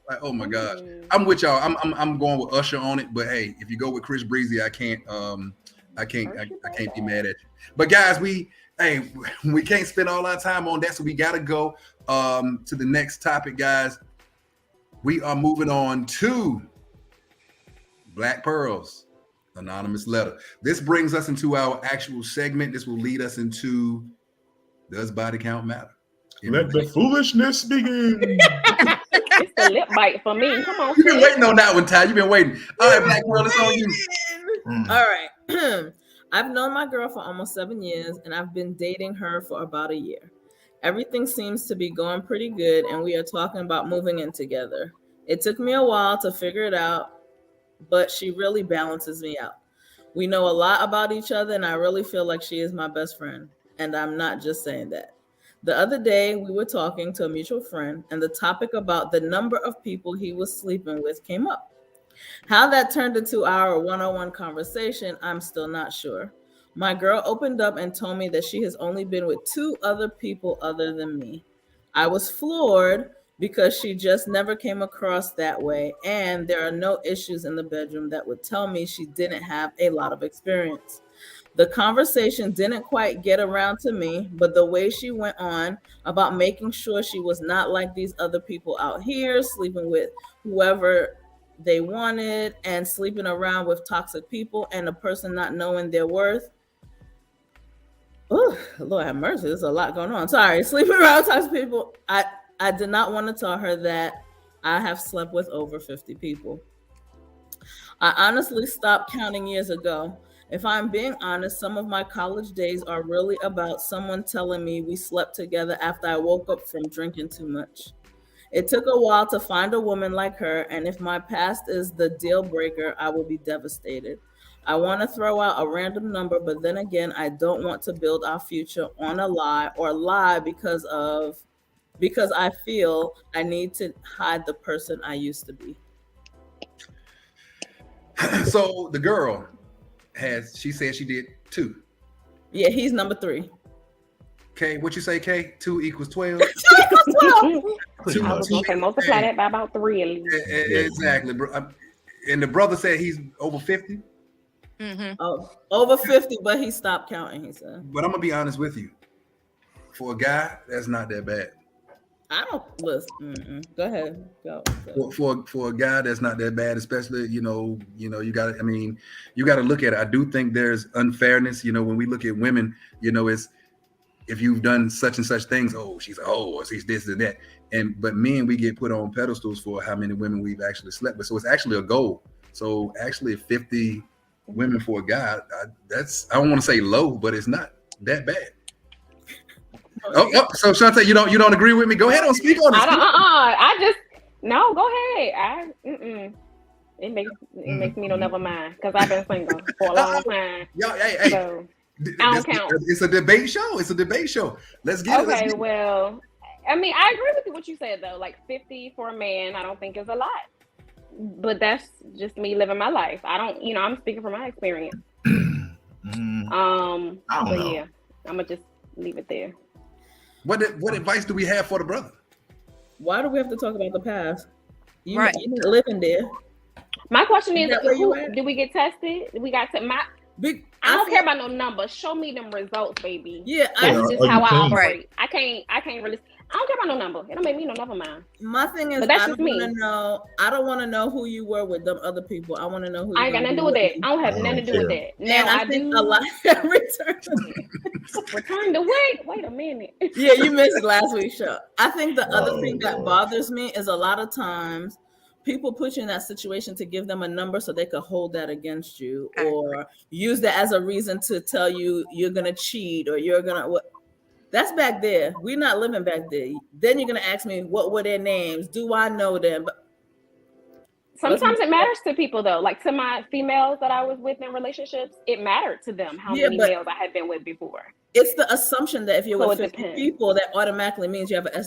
Like, oh my gosh. I'm with y'all. I'm going with Usher on it, but hey, if you go with Chris Breezy, I can't I can't be mad at you. But guys, we can't spend all our time on that, so we gotta go to the next topic, guys. We are moving on to Black Pearls, anonymous letter. This brings us into our actual segment. This will lead us into Does Body Count Matter? Let the foolishness begin. It's the lip bite for me. Come on. You've been waiting on that one, Ty. You've been waiting. All right, Black Pearl, it's on you. All right. I've known my girl for almost 7 years, and I've been dating her for about a year. Everything seems to be going pretty good, and we are talking about moving in together. It took me a while to figure it out, but she really balances me out. We know a lot about each other, and I really feel like she is my best friend, and I'm not just saying that. The other day, we were talking to a mutual friend, and the topic about the number of people he was sleeping with came up. How that turned into our one-on-one conversation, I'm still not sure. My girl opened up and told me that she has only been with 2 other people other than me. I was floored because she just never came across that way, and there are no issues in the bedroom that would tell me she didn't have a lot of experience. The conversation didn't quite get around to me, but the way she went on about making sure she was not like these other people out here, sleeping with whoever they wanted and sleeping around with toxic people and a person not knowing their worth. Oh, Lord have mercy. There's a lot going on. Sorry. Sleeping around with toxic people. I did not want to tell her that I have slept with over 50 people. I honestly stopped counting years ago. If I'm being honest, some of my college days are really about someone telling me we slept together after I woke up from drinking too much. It took a while to find a woman like her, and if my past is the deal breaker, I will be devastated. I want to throw out a random number, but then again, I don't want to build our future on a lie or lie because I feel I need to hide the person I used to be. So the girl she said she did 2. Yeah, he's number 3. Okay, what you say, K? 2 equals 12? 2 equals 12. I was going to multiply that by about 3 at least. Exactly. And the brother said he's over 50? Mm-hmm. Oh, over 50, but he stopped counting, he said. But I'm going to be honest with you. For a guy, that's not that bad. I don't listen. Go ahead. Go. For a guy, that's not that bad, especially, you got to, you got to look at it. I do think there's unfairness, when we look at women, it's, if you've done such and such things, oh, she's a hoe, or she's this and that. But men, we get put on pedestals for how many women we've actually slept with. So it's actually a goal. So actually 50 women for a guy, I don't want to say low, but it's not that bad. So Shantae, you don't agree with me? Go ahead and speak on this. No, go ahead. It makes me never mind because I've been single for a long time. Hey. So I don't count. It's a debate show. Let's get it. Okay, well, I agree with what you said though. Like 50 for a man, I don't think is a lot. But that's just me living my life. I don't, I'm speaking from my experience. I don't know. Yeah, I'm gonna just leave it there. What advice do we have for the brother? Why do we have to talk about the past? You're Right. not living there. My question is, that do we get tested? We got to I don't care about no numbers. Show me them results, baby. Yeah, that's just how I operate. Right. I can't really. I don't care about no number. It don't make me no never mind. My thing is, that's I don't want to know who you were with them other people. I want to know who. I ain't got nothing to do with that. I don't have nothing to do with that. Now I think a lot. Return to wait a minute. Yeah, you missed last week's show. I think the other thing that bothers me is a lot of times people put you in that situation to give them a number so they could hold that against you or use that as a reason to tell you you're gonna cheat or you're gonna what. That's back there. We're not living back there. Then you're gonna ask me what were their names? Do I know them? But sometimes it matters to people though. Like to my females that I was with in relationships, it mattered to them how many males I had been with before. It's the assumption that if you're with 50 people, that automatically means you have an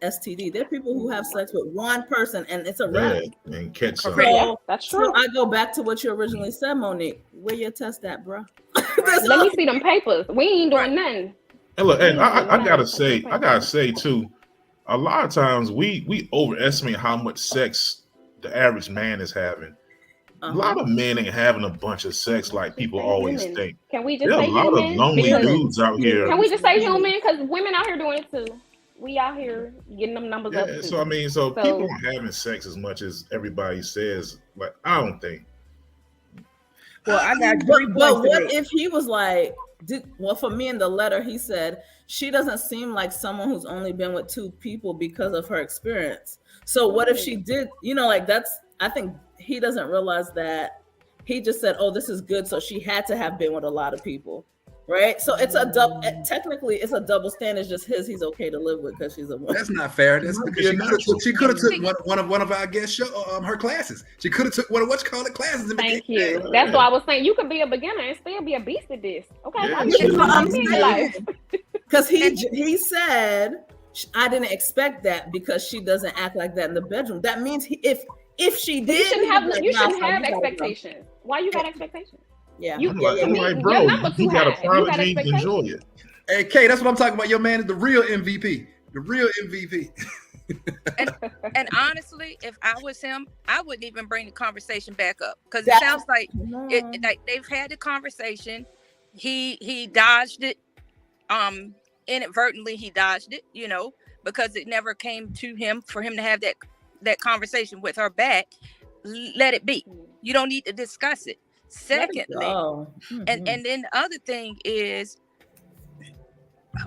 STD. There are people who have sex with one person and it's a wrap. And catch some. Yeah, that's true. So I go back to what you originally said, Monique. Where your test at, bro? Let me see them papers. We ain't doing nothing. And look, and I gotta say too, a lot of times we overestimate how much sex the average man is having. A lot of men ain't having a bunch of sex like people always think. Can we just there are say a lot human? of lonely dudes out here. Can we just say human? Because women out here doing it too. We out here getting them numbers up too. So I mean, so people aren't having sex as much as everybody says. Like, I don't think. Well, I got but what if he was like, for me in the letter, he said, she doesn't seem like someone who's only been with 2 people because of her experience. So what if she did, I think he doesn't realize that he just said, oh, this is good. So she had to have been with a lot of people. Right. So it's technically it's a double standard. It's just he's okay to live with because she's a woman. That's not fair. That's because she could have took one of our guest her classes. She could have took one of classes. Thank you. That's what I was saying. You could be a beginner and still be a beast at this. Okay. Because he said, I didn't expect that because she doesn't act like that in the bedroom. That means if she did, you shouldn't have expectations. Why you got expectations? Yeah, I'm like, bro, you got a prodigy, enjoy it. Hey, Kay, that's what I'm talking about. Your man is the real MVP. The real MVP. and honestly, if I was him, I wouldn't even bring the conversation back up because it sounds like like they've had the conversation. He dodged it. Inadvertently, he dodged it. Because it never came to him for him to have that conversation with her back. Let it be. You don't need to discuss it. Secondly, and then the other thing is,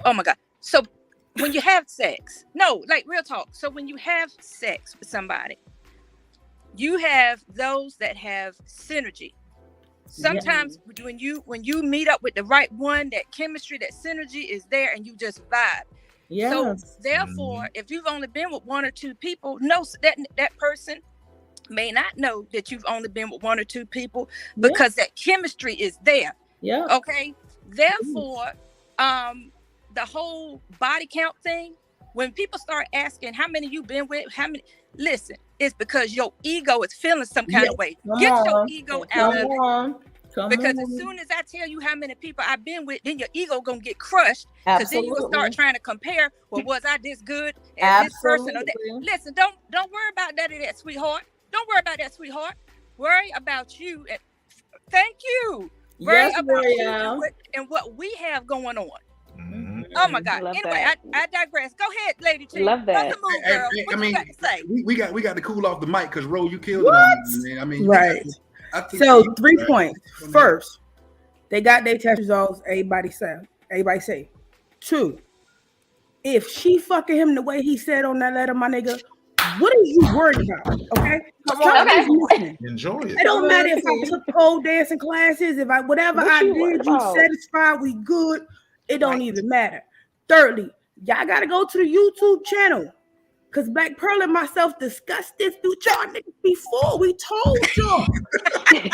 oh my God. So when you have sex, real talk. So when you have sex with somebody, you have those that have synergy. Sometimes when you meet up with the right one, that chemistry, that synergy is there and you just vibe. Yes. So therefore, if you've only been with 1 or 2 people, no, that person may not know that you've only been with 1 or 2 people because that chemistry is there. Yeah. Okay. Therefore, the whole body count thing, when people start asking how many you've been with, listen, it's because your ego is feeling some kind of way. Get your ego out of it. Because as soon as I tell you how many people I've been with, then your ego gonna get crushed. Because then you will start trying to compare. Well, was I this good as this person or that? Listen, don't worry about that, sweetheart. Don't worry about that, sweetheart. Worry about you. Thank you. Worry about you and what we have going on. Mm-hmm. Oh my God. Anyway, I digress. Go ahead, Lady T. Love that. Move, girl. What you got to say? We got to cool off the mic because Ro, you killed it on me. I mean, right. So 3 points. First, they got their test results. Everybody say. 2, if she fucking him the way he said on that letter, my nigga, what are you worried about? Okay? Enjoy it. It don't matter if I took pole dancing classes, if I whatever I did, you satisfied, we good. It don't even matter. Thirdly, y'all gotta go to the YouTube channel. Because Black Pearl and myself discussed this with y'all niggas before. We told y'all. Don't be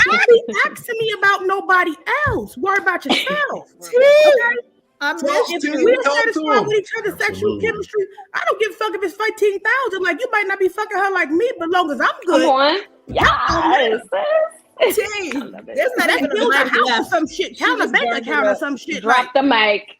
asking me about nobody else. Worry about yourself. If we're satisfied with each other's sexual chemistry, I don't give a fuck if it's 15,000. Like, you might not be fucking her like me, but long as I'm good. Come on. Yes. That's build a house or some shit. Count a bank account or some shit. Drop the mic.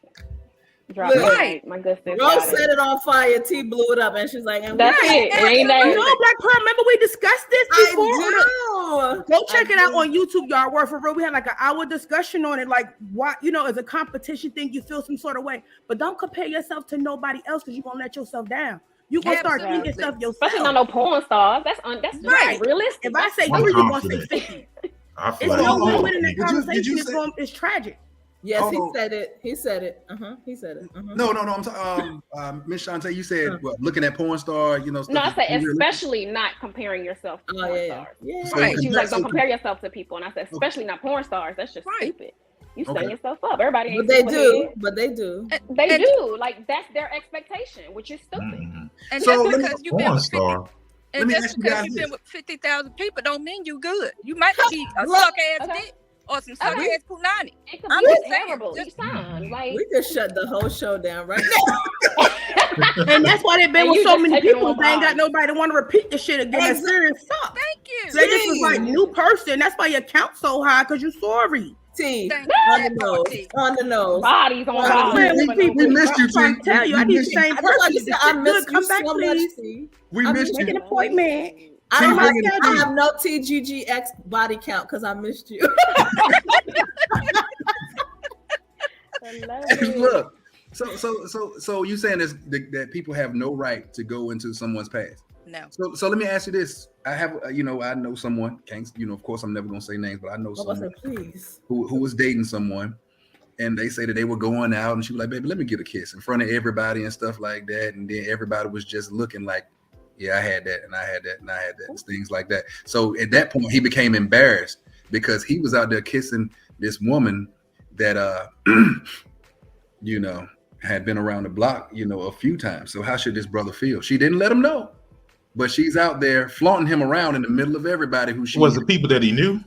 Right, my good sister. Rose set it on fire. T blew it up, and she's like, "That's it." Black Pearl. Remember we discussed this before? Go check it out on YouTube, y'all. Word for real. We had like an hour discussion on it. Like, what as a competition thing, you feel some sort of way, but don't compare yourself to nobody else because you're gonna let yourself down. You gonna start thinking stuff yourself. Especially not no porn stars. That's right. Realistic. If I say 3, you're gonna say 50. It's no win in that conversation. It's tragic. Yes, he said it. He said it. He said it. No. I'm talking. Miss Shantae, you said looking at porn star. No, I said especially not comparing yourself to porn stars. Yeah. Right. She was like, don't compare yourself to people, and I said, especially not porn stars. That's just stupid. You setting yourself up. Everybody ain't. But they do. They do. Like that's their expectation, which is stupid. Mm-hmm. And just because you've been with 50, and just because you've been with 50,000 people, don't mean you good. You might be a suck ass dick. Or some suck ass punani. I'm just terrible. We could shut the whole show down right now. And that's why they've been with so many people. They ain't got nobody to want to repeat the shit again. That's serious stuff. Thank you. They just was like new person. That's why your count so high because you sorry. T on the nose. Bodies on bodies. We missed you, T. I tell you, I need the same person. I missed you come back, so please. much, We missed you. Make an appointment. I have no TGGX body count because I missed you. Look, so you saying this that people have no right to go into someone's past? No. So let me ask you this. I have, I know someone, of course I'm never gonna say names, but I know someone who was dating someone, and they say that they were going out, and she was like, baby, let me get a kiss in front of everybody and stuff like that. And then everybody was just looking like, yeah, I had that, and I had that, and I had that, and things like that. So at that point, he became embarrassed because he was out there kissing this woman that, had been around the block, a few times. So how should this brother feel? She didn't let him know, but she's out there flaunting him around in the middle of everybody who she was the people that he knew.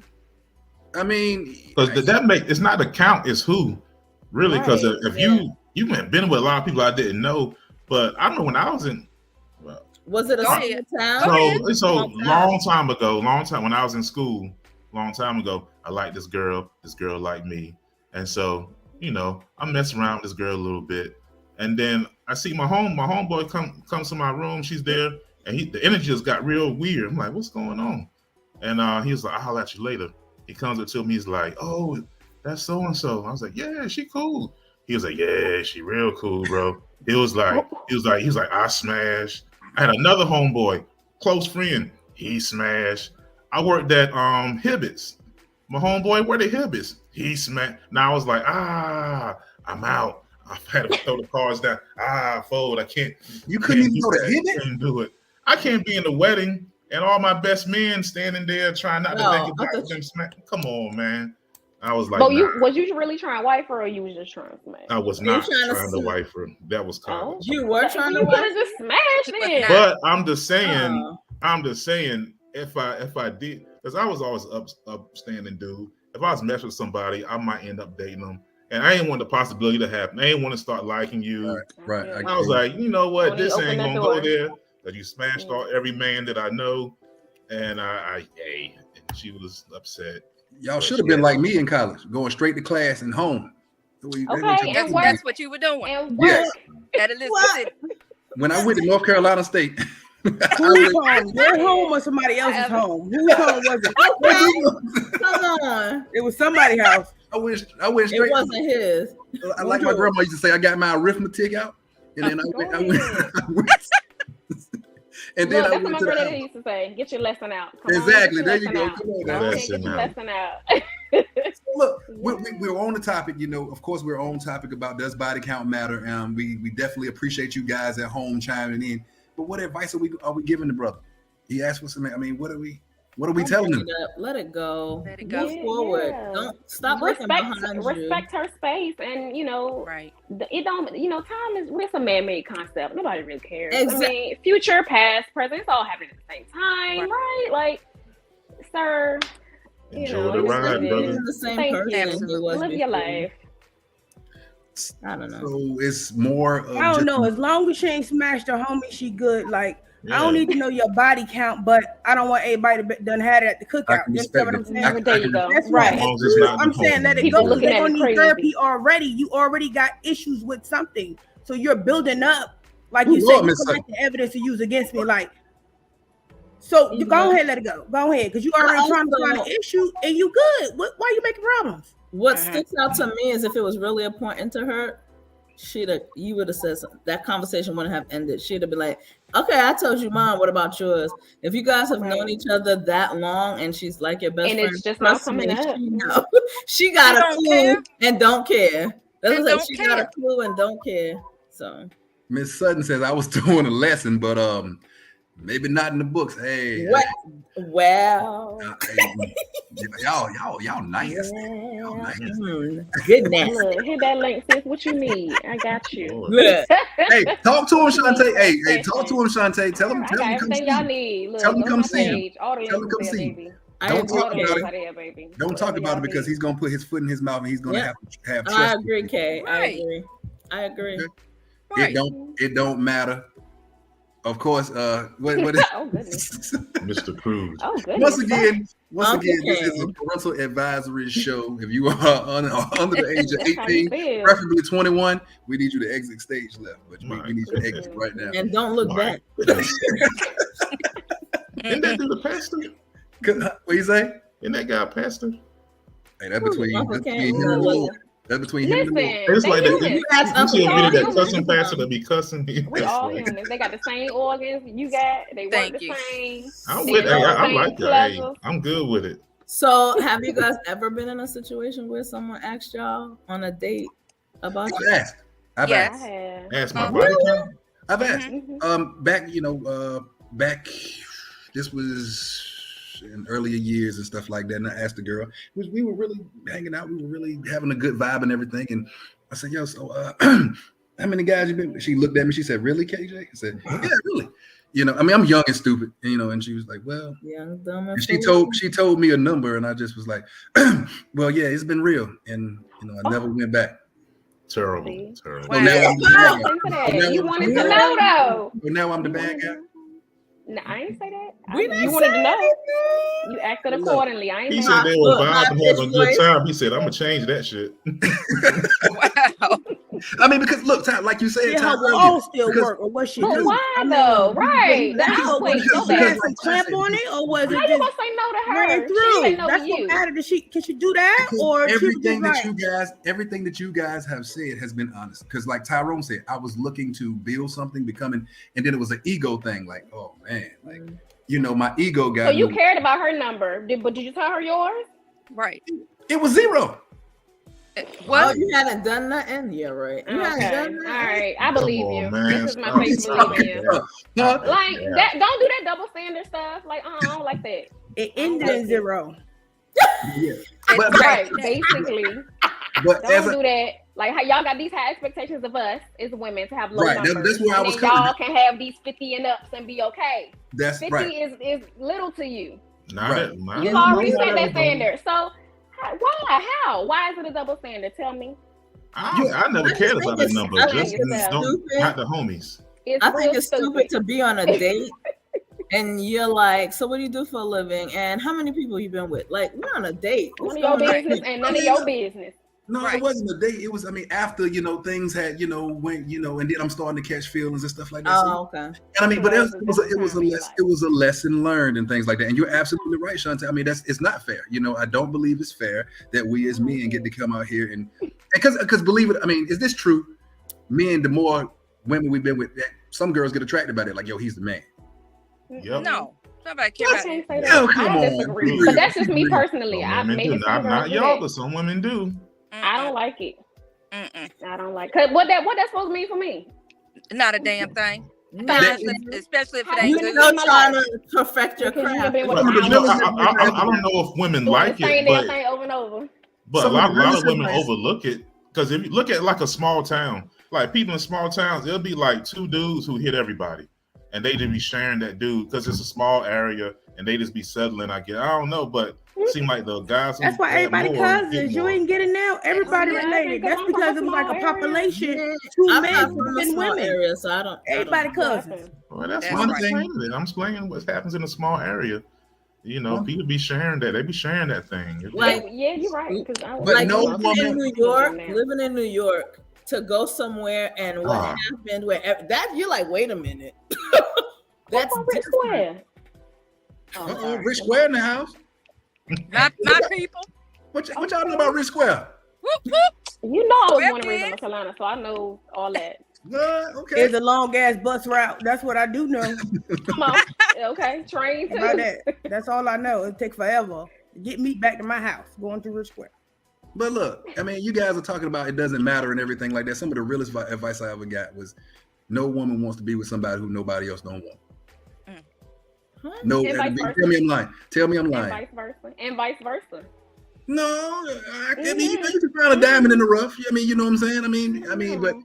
I mean, because it's not a count, it's who, really. Because if you been with a lot of people I didn't know, but I remember when I was in. Was it a town? So long time when I was in school, long time ago, I liked this girl liked me, and so I messed around with this girl a little bit, and then I see my homeboy comes to my room. She's there, and the energy just got real weird. I'm like, what's going on? And he was like, I'll holler at you later. He comes up to me, he's like, oh, that's so and so. I was like, yeah, she cool. He was like, yeah, she real cool, bro. He was like, I smashed. I had another homeboy, close friend. He smashed. I worked at Hibbett's. My homeboy worked at Hibbett's. He smashed. Now I was like, I'm out. I had to throw the cards down. Fold. I can't. You couldn't even go to Hibbett? I couldn't do it. I can't be in the wedding and all my best men standing there trying not to make it back with them smack. Come on, man. I was like, but was you really trying to wife her, or you was just trying to smash? I was not trying to wife her. That was college. You were trying to wife her? Just smash then. But I'm just saying, if I did, because I was always upstanding dude. If I was messing with somebody, I might end up dating them. And I didn't want the possibility to happen. I didn't want to start liking you. Right. I was like, you know what? This ain't gonna go there. That you smashed every man that I know. And and she was upset. Y'all should have been like me in college, going straight to class and home. That's what you were doing. Yes. At Elizabeth City. When I went to North Carolina State. Whose home? Your home or somebody else's home? Whose home was it? Come on. It was somebody's house. I went straight. It wasn't his. I like my grandma used to say, I got my arithmetic out, and then I went and then that's I went what my to brother used to say. Get your lesson out. Exactly. There you go. Get your lesson out. Look, we're on the topic. Of course, we're on topic about does body count matter. We definitely appreciate you guys at home chiming in. But what advice are we giving the brother? He asked for some. I mean, what are we telling him? Let it go. Move forward. Don't stop looking behind you. Respect her space, and right. It don't. Time is it's a man-made concept. Nobody really cares. Exactly. I mean, future, past, present, it's all happening at the same time, right? Like, sir, enjoy the ride, brother. The same person he was live before. your life. I don't know. So it's more. I don't know. As long as she ain't smashed her homie, she good. Like. Yeah. I don't need to know your body count, but I don't want everybody to done had it at the cookout. You know what I'm saying? There you go. That's right. I'm saying let it go. They're gonna need therapy already. You already got issues with something, so you're building up. Like you said, you collect the evidence to use against me. Like, so you go ahead, let it go. Go ahead, because you already trying to find an issue, and you good. Why are you making problems? What sticks out to me is if it was really important to her, you would have said something. That conversation wouldn't have ended. She'd have been like, okay, I told you mine. What about yours? If you guys have known each other that long and she's like your best and friend, it's just not coming up. She got a clue and don't care. That's like she got a clue and don't care. So Miss Sutton says I was doing a lesson, but maybe not in the books. Hey, what? Well, y'all nice. Y'all nice. Goodness. Look, hit that link, sis. What you need? I got you. Hey, talk to him, Shantae. Hey, talk to him, Shantae. Tell him everything y'all need. Look, tell him come see him. Tell him come see him. Don't talk about it. Don't talk about it because he's gonna put his foot in his mouth and he's gonna have trust. I agree, Kay. I agree. Right. It don't matter. Of course, what is Mr. Cruz? Oh, goodness. Once again, this is a parental advisory show. If you are under the age of 18, preferably 21, we need you to exit stage left. But we need you to exit right now. And don't look back. Isn't that dude a pastor? What you say? Isn't that guy a pastor? Hey, that's between him and the Lord. That's between him and the Lord. It's like that. You see a video that cussing humans. pastor that be cussing. We all humans. They got the same organs you got. They work the same. I'm They with it. all I same like that. Hey, pleasures. I'm good with it. So, have you guys ever been in a situation where someone asked y'all on a date about you? I've asked. Ask my body count. I've asked. Back, this was in earlier years and stuff like that. And I asked the girl, we were really hanging out. We were really having a good vibe and everything. And I said, yo, so how many guys you been with? She looked at me. She said, really, KJ? I said, yeah, really. You know, I mean, I'm young and stupid, you know, and she was like, well, young, dumb, and she told me a number, and I just was like, well, yeah, it's been real. And, you know, I never went back. Terrible. Wow. So now You wanted to know, though. So now I'm the bad guy. No, I ain't say that. We You wanted to know. You acted accordingly. I ain't He say said that. they were vibing and having a good time. He said, I'm going to change that shit. I mean, because look, Ty, like you said, Yeah, Ty, her walls still work, or what she But do? why though? Right. That's wait, go She had back. some clamp on it, or was it How you just gonna say no to her? ran She through? say no That's to what you. mattered. Can she do that, or she was everything just that like, everything that you guys have said has been honest. Because like Tyrone said, I was looking to build something, becoming, and then it was an ego thing. Like, oh man, like you know, my ego got. So you cared about her number, but did you tell her yours? Right. It was 0. Well, you hadn't done nothing. Yeah, right. You hadn't Okay. done All nothing. right. I believe Come on, you. man. This is my Stop. face believing you. Huh? Like that. Don't do that double standard stuff. Like, I don't like that. it ended in 0? Yeah. Right. Basically. But Don't do that. Like how y'all got these high expectations of us as women to have low Right, numbers. that's where I and was then coming y'all from. can have these 50 and ups and be okay. That's 50 right. is little to you. Right. You already set that standard. So why? How? Why is it a double standard? Tell me. I never cared about the number. Just not the homies. I think it's stupid to be on a date and you're like, so what do you do for a living? And how many people you been with? Like, we're on a date. None of your business and none of your business. No, it wasn't a date. It was, I mean, after, you know, things had, you know, went, you know, and then I'm starting to catch feelings and stuff like that. Oh, okay. And I mean, but it was a lesson learned and things like that. And you're absolutely right, Shante. I mean, it's not fair. You know, I don't believe it's fair that we as men get to come out here and because believe it, I mean, is this true? Men, the more women we've been with, some girls get attracted by that. Like, yo, he's the man. Yep. No, nobody care about that. Yo, come I on. disagree. But that's just me personally. I Women maybe do. Not y'all, but some women do. I don't like it. I don't like. Cause what that supposed to mean for me? Not a damn thing. Especially if it How ain't you good. been in my Trying life? to perfect your Because you craft. been with But, an you know, hour. I don't know if women Doing like the same it, damn but thing over and over. a lot of women overlook it. Because if you look at like a small town, like people in small towns, it'll be like 2 dudes who hit everybody. And they just be sharing that dude because it's a small area and they just be settling, I guess. I don't know, but it seem like the guys. That's why everybody cousins. You ain't getting now. Everybody related. That's because it was like a population. 2 men, 10 women. Area, so I don't. Everybody cousins. Well, that's what I'm explaining. I'm explaining what happens in a small area. You know, people be sharing that. They be sharing that thing. Like, yeah, you're right. Like no living in New York, living in New York, to go somewhere and what happened where that you're like, wait a minute. That's Rich Square. Rich Square in the house. Not people. What y'all know about Rich Square? You know I was born and raised in North Carolina, so I know all that. Okay. It's a long ass bus route. That's what I do know. Come on. Okay. Train too. About that. That's all I know. It takes forever to get me back to my house going through Rich Square. But look, I mean, you guys are talking about it doesn't matter and everything like that. Some of the realest advice I ever got was no woman wants to be with somebody who nobody else don't want. No, tell me I'm lying. Tell me I'm lying. And vice versa. No, I mean, you can find a diamond in the rough. I mean, you know what I'm saying? I mean, but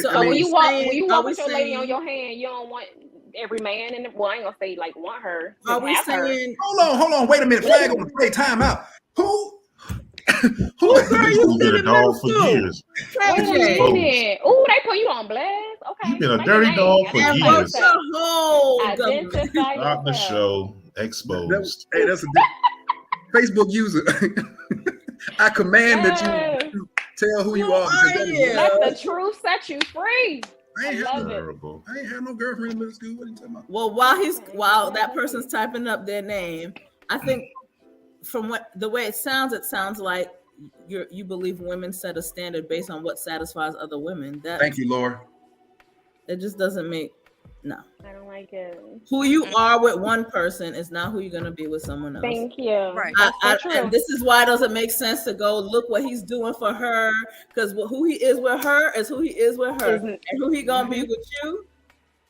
so when you walk with your lady on your hand, you don't want every man in the. Well, I ain't gonna say like want her. Are we saying? Hold on, wait a minute. Flag on the play. Time out. Who girl you been a dog for years? Wait a minute. Ooh, they put you on blast. Okay. You've been a dirty dog for years. Stop the show. Exposed. Hey, that's a Facebook user. I command that you tell who you are. Let the truth set you free. I ain't had no girlfriend in middle school. What are you talking about? Well, while that person's typing up their name, I think from the way it sounds like you believe women set a standard based on what satisfies other women. Thank you, Laura. It just doesn't make I don't like it. Who you are with one person is not who you're gonna be with someone else. Thank you. Right. And this is why it doesn't make sense to go look what he's doing for her, because who he is with her is who he is with her, and who he gonna be with you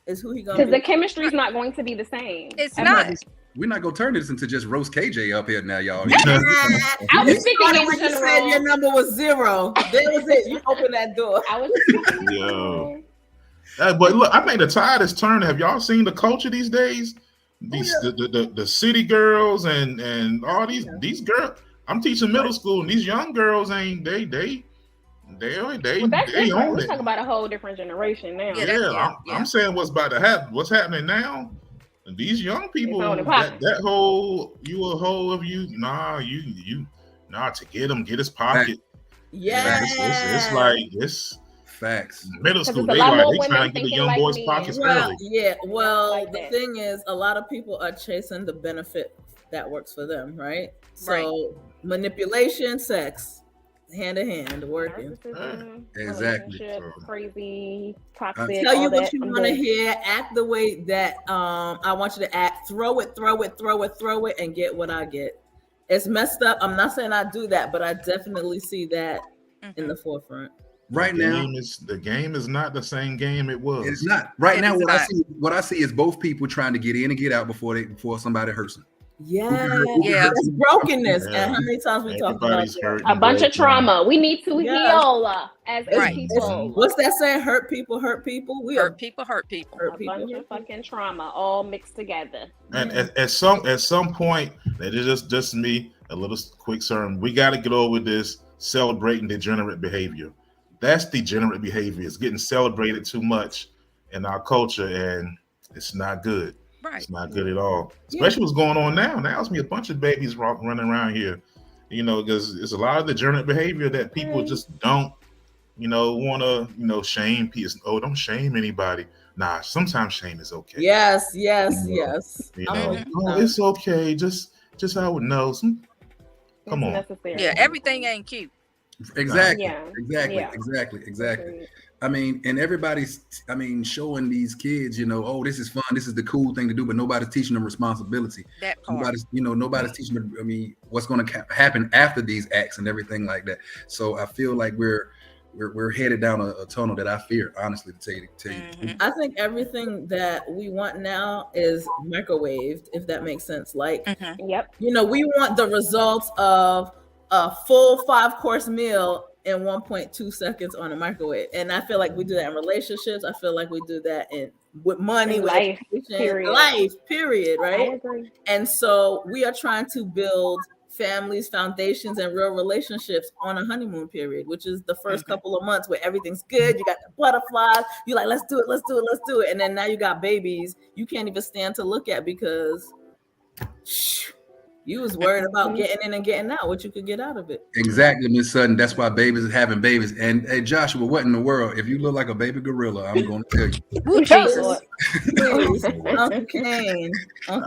is who he gonna be. Because the chemistry is not going to be the same. It's not. We're not gonna turn this into just roast KJ up here now, y'all. I was speaking in when you said general. your number was 0. There was it. You opened that door. I was just speaking in Yo. general. But look, I think the tide is turning. Have y'all seen the culture these days? These the city girls and all these girls. I'm teaching middle school, and these young girls ain't they Well, that's they different. own We're it. talking about a whole different generation now. Yeah. I'm saying what's about to happen. What's happening now? And these young people, It's on the pocket. that whole you a hoe of you, to get his pocket. Yeah, It's like it's Facts. middle school. it's a They lot more trying to women get the thinking young like boys' me. pockets Well, early. yeah. Well, Like the that. thing is, a lot of people are chasing the benefit that works for them, right? So manipulation, sex, hand in hand, working. Narcissism, Exactly. relationship, crazy, toxic. Tell you all what that. you I'm want to good. hear. Act the way that I want you to act. Throw it, and get what I get. It's messed up. I'm not saying I do that, but I definitely see that in the forefront. Right now, The game is not the same game it was. it's not. Right It now, is what I see is both people trying to get in and get out before somebody hurts them. Yeah, Yeah. it's brokenness. Yeah. And how many times we talk about Everybody's that? hurt. A bunch of trauma. We need to Yes. heal as Right. people. What's that saying? Hurt people. We Hurt are people. hurt A bunch of fucking trauma all mixed together. And at some point, that is just me. A little quick sermon. We got to get over this celebrating degenerate behavior. That's degenerate behavior. It's getting celebrated too much in our culture, and it's not good. Right. It's not good at all. Especially what's going on now. Now it's me a bunch of babies running around here. Because it's a lot of degenerate behavior that people just don't, want to, shame people. Oh, don't shame anybody. Nah, sometimes shame is okay. Yes. It's okay. Just I would know. Come on. Necessary. Yeah, everything ain't cute. Exactly. Yeah. Exactly. I mean, and everybody's, showing these kids, oh, this is fun. This is the cool thing to do, but nobody's teaching them responsibility. That part. Nobody's teaching them, what's going to happen after these acts and everything like that. So I feel like we're headed down a tunnel that I fear, honestly, to tell you. Mm-hmm. I think everything that we want now is microwaved, if that makes sense. Like, Yep. we want the results of a full 5-course meal in 1.2 seconds on a microwave. And I feel like we do that in relationships. I feel like we do that with money, In with life, education, period, I right? agree. And so we are trying to build families, foundations, and real relationships on a honeymoon period, which is the first couple of months where everything's good. You got the butterflies. You're like, let's do it. And then now you got babies you can't even stand to look at because you was worried about getting in and getting out, what you could get out of it. Exactly, Miss Sutton. That's why babies are having babies. And hey, Joshua, what in the world? If you look like a baby gorilla, I'm going to tell you. Ooh, Jesus. Please, Uncle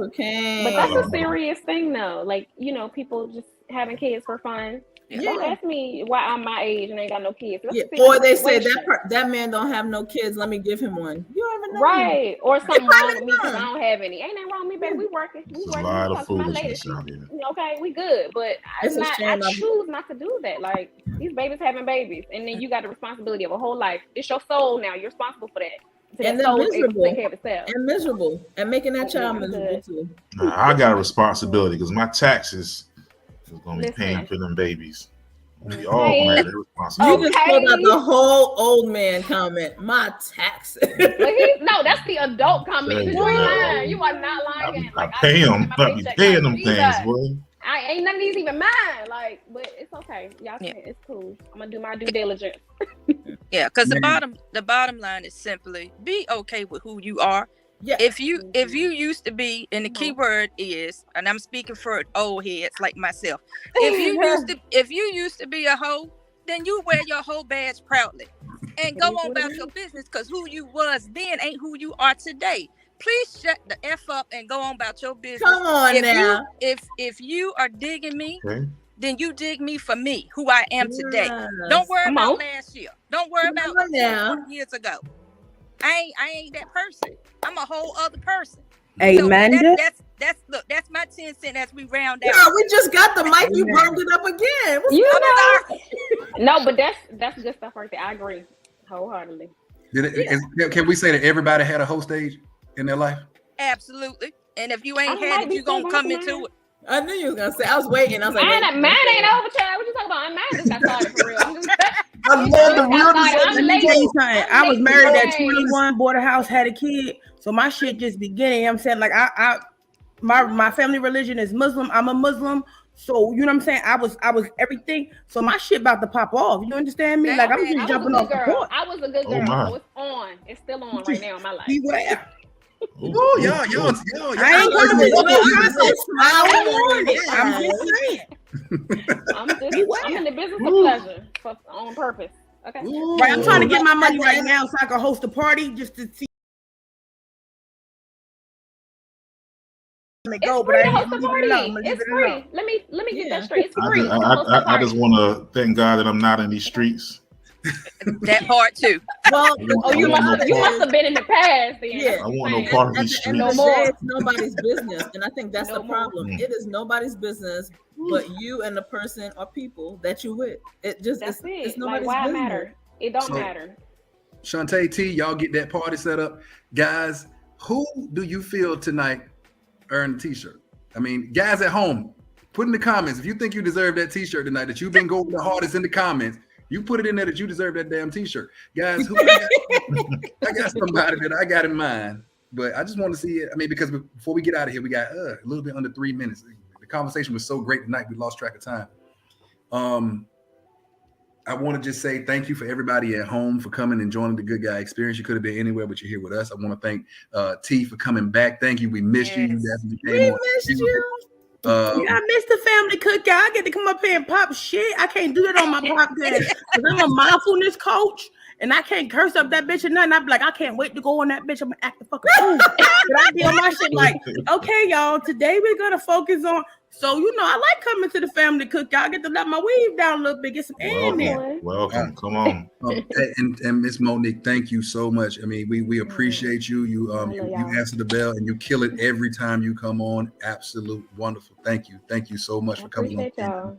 Kane. But that's a serious thing, though. Like, people just having kids for fun. Don't ask me why I'm my age and ain't got no kids. Or they say that man don't have no kids. Let me give him one. You don't even know. Right. Or something wrong with me because I don't have any. Ain't nothing wrong with me, baby. We working. There's a lot of foolishness out here. Okay, we good. But I choose not to do that. Like, these babies having babies. And then you got the responsibility of a whole life. It's your soul now. You're responsible for that. And they're miserable. And making that child miserable too. Nah, I got a responsibility because my taxes is going to be paying for them babies. We all gonna have that responsibility. You just pulled out the whole old man comment. My taxes. No, that's the adult comment. You are not lying. I pay them. I be paying them things, boy. I ain't none of these even mine. Like, but it's okay. Y'all can, it's cool. I'm gonna do my due diligence. Yeah, because the bottom line is simply be okay with who you are. Yeah. If you used to be, and the key word is, and I'm speaking for old heads like myself, if you used to be a hoe, then you wear your hoe badge proudly. and go on about your business, because who you was then ain't who you are today. Please shut the F up and go on about your business. Come on now. If you are digging me, Okay. then you dig me for me, who I am today. Yes. Don't worry Come about on. last year. Don't worry Come about on now. 20 years ago. I ain't that person. I'm a whole other person. Hey, So Amanda. that's my 10 cents as we round out. Yeah, we just got the mic. You burned it up again. What's You I'm know. sorry. No, but that's good stuff right there. I agree wholeheartedly. Can we say that everybody had a whole stage in their life? Absolutely. And if you I ain't might had it, be you gonna still come working into on it. I knew you was gonna say. I was waiting. I was like, Mine wait, ain't over, child. What you talking about? Mine just got started for real. I'm just, I love the realness. Let me tell you something. I was married at today. 21, bought a house, had a kid. So my shit just beginning. You know what I'm saying? Like my family religion is Muslim. I'm a Muslim. So you know what I'm saying? I was everything. So my shit about to pop off. You understand me? Like I'm I just was jumping a off good the girl. court. I was a good Oh, girl. my. So it's on. It's still on right now in my life. Beware. Oh, y'all. I ain't gonna be Yes. I'm just saying. I'm in the business of pleasure on purpose. Okay. Right, I'm trying to get my money right now so I can host a party just to see. It's free to host a party. It's free. Let me get that straight. It's free. I just want to thank God that I'm not in these streets. That part too. Well, You must have been in the past then. Yeah. I want no part of at these the end of streets. the day, it's nobody's business, and I think that's No the problem. more. It is nobody's business, but you and the person or people that you with. It just That's it's it. nobody's Like why business. matter? It don't So- matter. Shantae T, y'all get that party set up. Guys, who do you feel tonight earned a t-shirt? I mean, guys at home, put in the comments if you think you deserve that t-shirt tonight, that you've been going the hardest in the comments. You put it in there that you deserve that damn t-shirt. Guys, I got somebody that I got in mind, but I just want to see it. I mean, because before we get out of here, we got a little bit under 3 minutes. The conversation was so great tonight, we lost track of time. I want to just say thank you for everybody at home for coming and joining the Good Guy Experience. You could have been anywhere, but you're here with us. I want to thank T for coming back. Thank you. We missed you. You definitely came on. missed you. I missed the family cookout. I get to come up here and pop shit. I can't do that on my podcast because I'm a mindfulness coach and I can't curse up that bitch or nothing. I be like, I can't wait to go on that bitch. I'm gonna act the fucking fool. But I be on my shit like, okay, y'all, today we're gonna focus on. So you know, I like coming to the family cookout. I get to let my weave down a little bit, get some air in there. Welcome. Come on. And Miss Monique, thank you so much. I mean, we appreciate you. You answer the bell and you kill it every time you come on. Absolute wonderful. Thank you so much for coming on.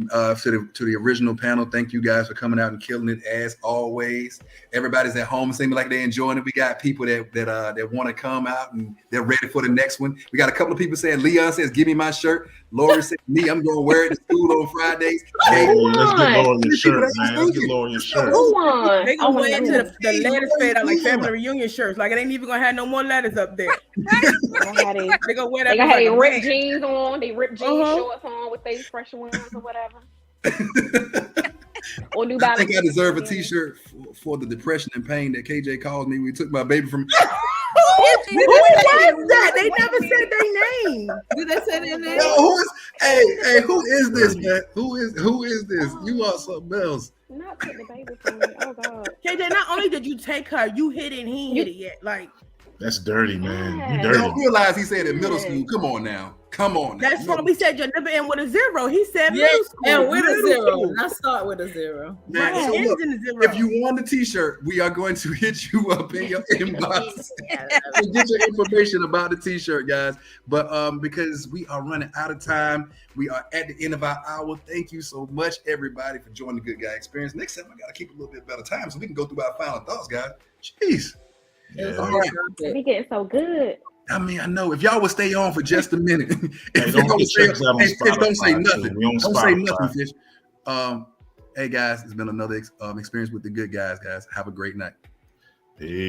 To the original panel, thank you guys for coming out and killing it as always. Everybody's at home, seeming like they're enjoying it. We got people that want to come out and they're ready for the next one. We got a couple of people saying, Leon says, "Give me my shirt." Lori said, "Me, I'm gonna wear it to school on Fridays." Hey, let's get Lori your shirt, man. Let's get Lori your shirt. They gonna wear it to the letters fade out like family reunion shirts. Like it ain't even gonna have no more letters up there. They gonna wear that. They got their ripped jeans on, they ripped jeans shorts on with their fresh ones or whatever. Or New I think Balance. I deserve a t-shirt for the depression and pain that KJ caused me when he took my baby from me. Who was that? They never said their name. Did they say their name? Yo, who is this, man? Who is this? You are something else. Not take the baby from me. Oh God. KJ, not only did you take her, you hit it and he ain't hit it yet. Like That's dirty, man. You You dirty. don't realize he said in middle school. Come on now. That's why we said your number end with a 0. He said Yes, middle school. and with a Middle 0. school. Let's start with a 0. Man, Mine so ends look, in a 0. if you want the t-shirt, we are going to hit you up in your inbox to get your information about the t-shirt, guys. But because we are running out of time, we are at the end of our hour. Thank you so much, everybody, for joining the Good Guy Experience. Next time, I got to keep a little bit better time so we can go through our final thoughts, guys. Jeez. Yeah. All right. We getting so good. I mean, I know if y'all would stay on for just a minute, Hey, don't get checked out on Fish, don't say Spotify, nothing. too. We on Don't say Spotify. nothing, Fish. Hey guys, it's been another experience with the Good Guys. Have a great night. Peace.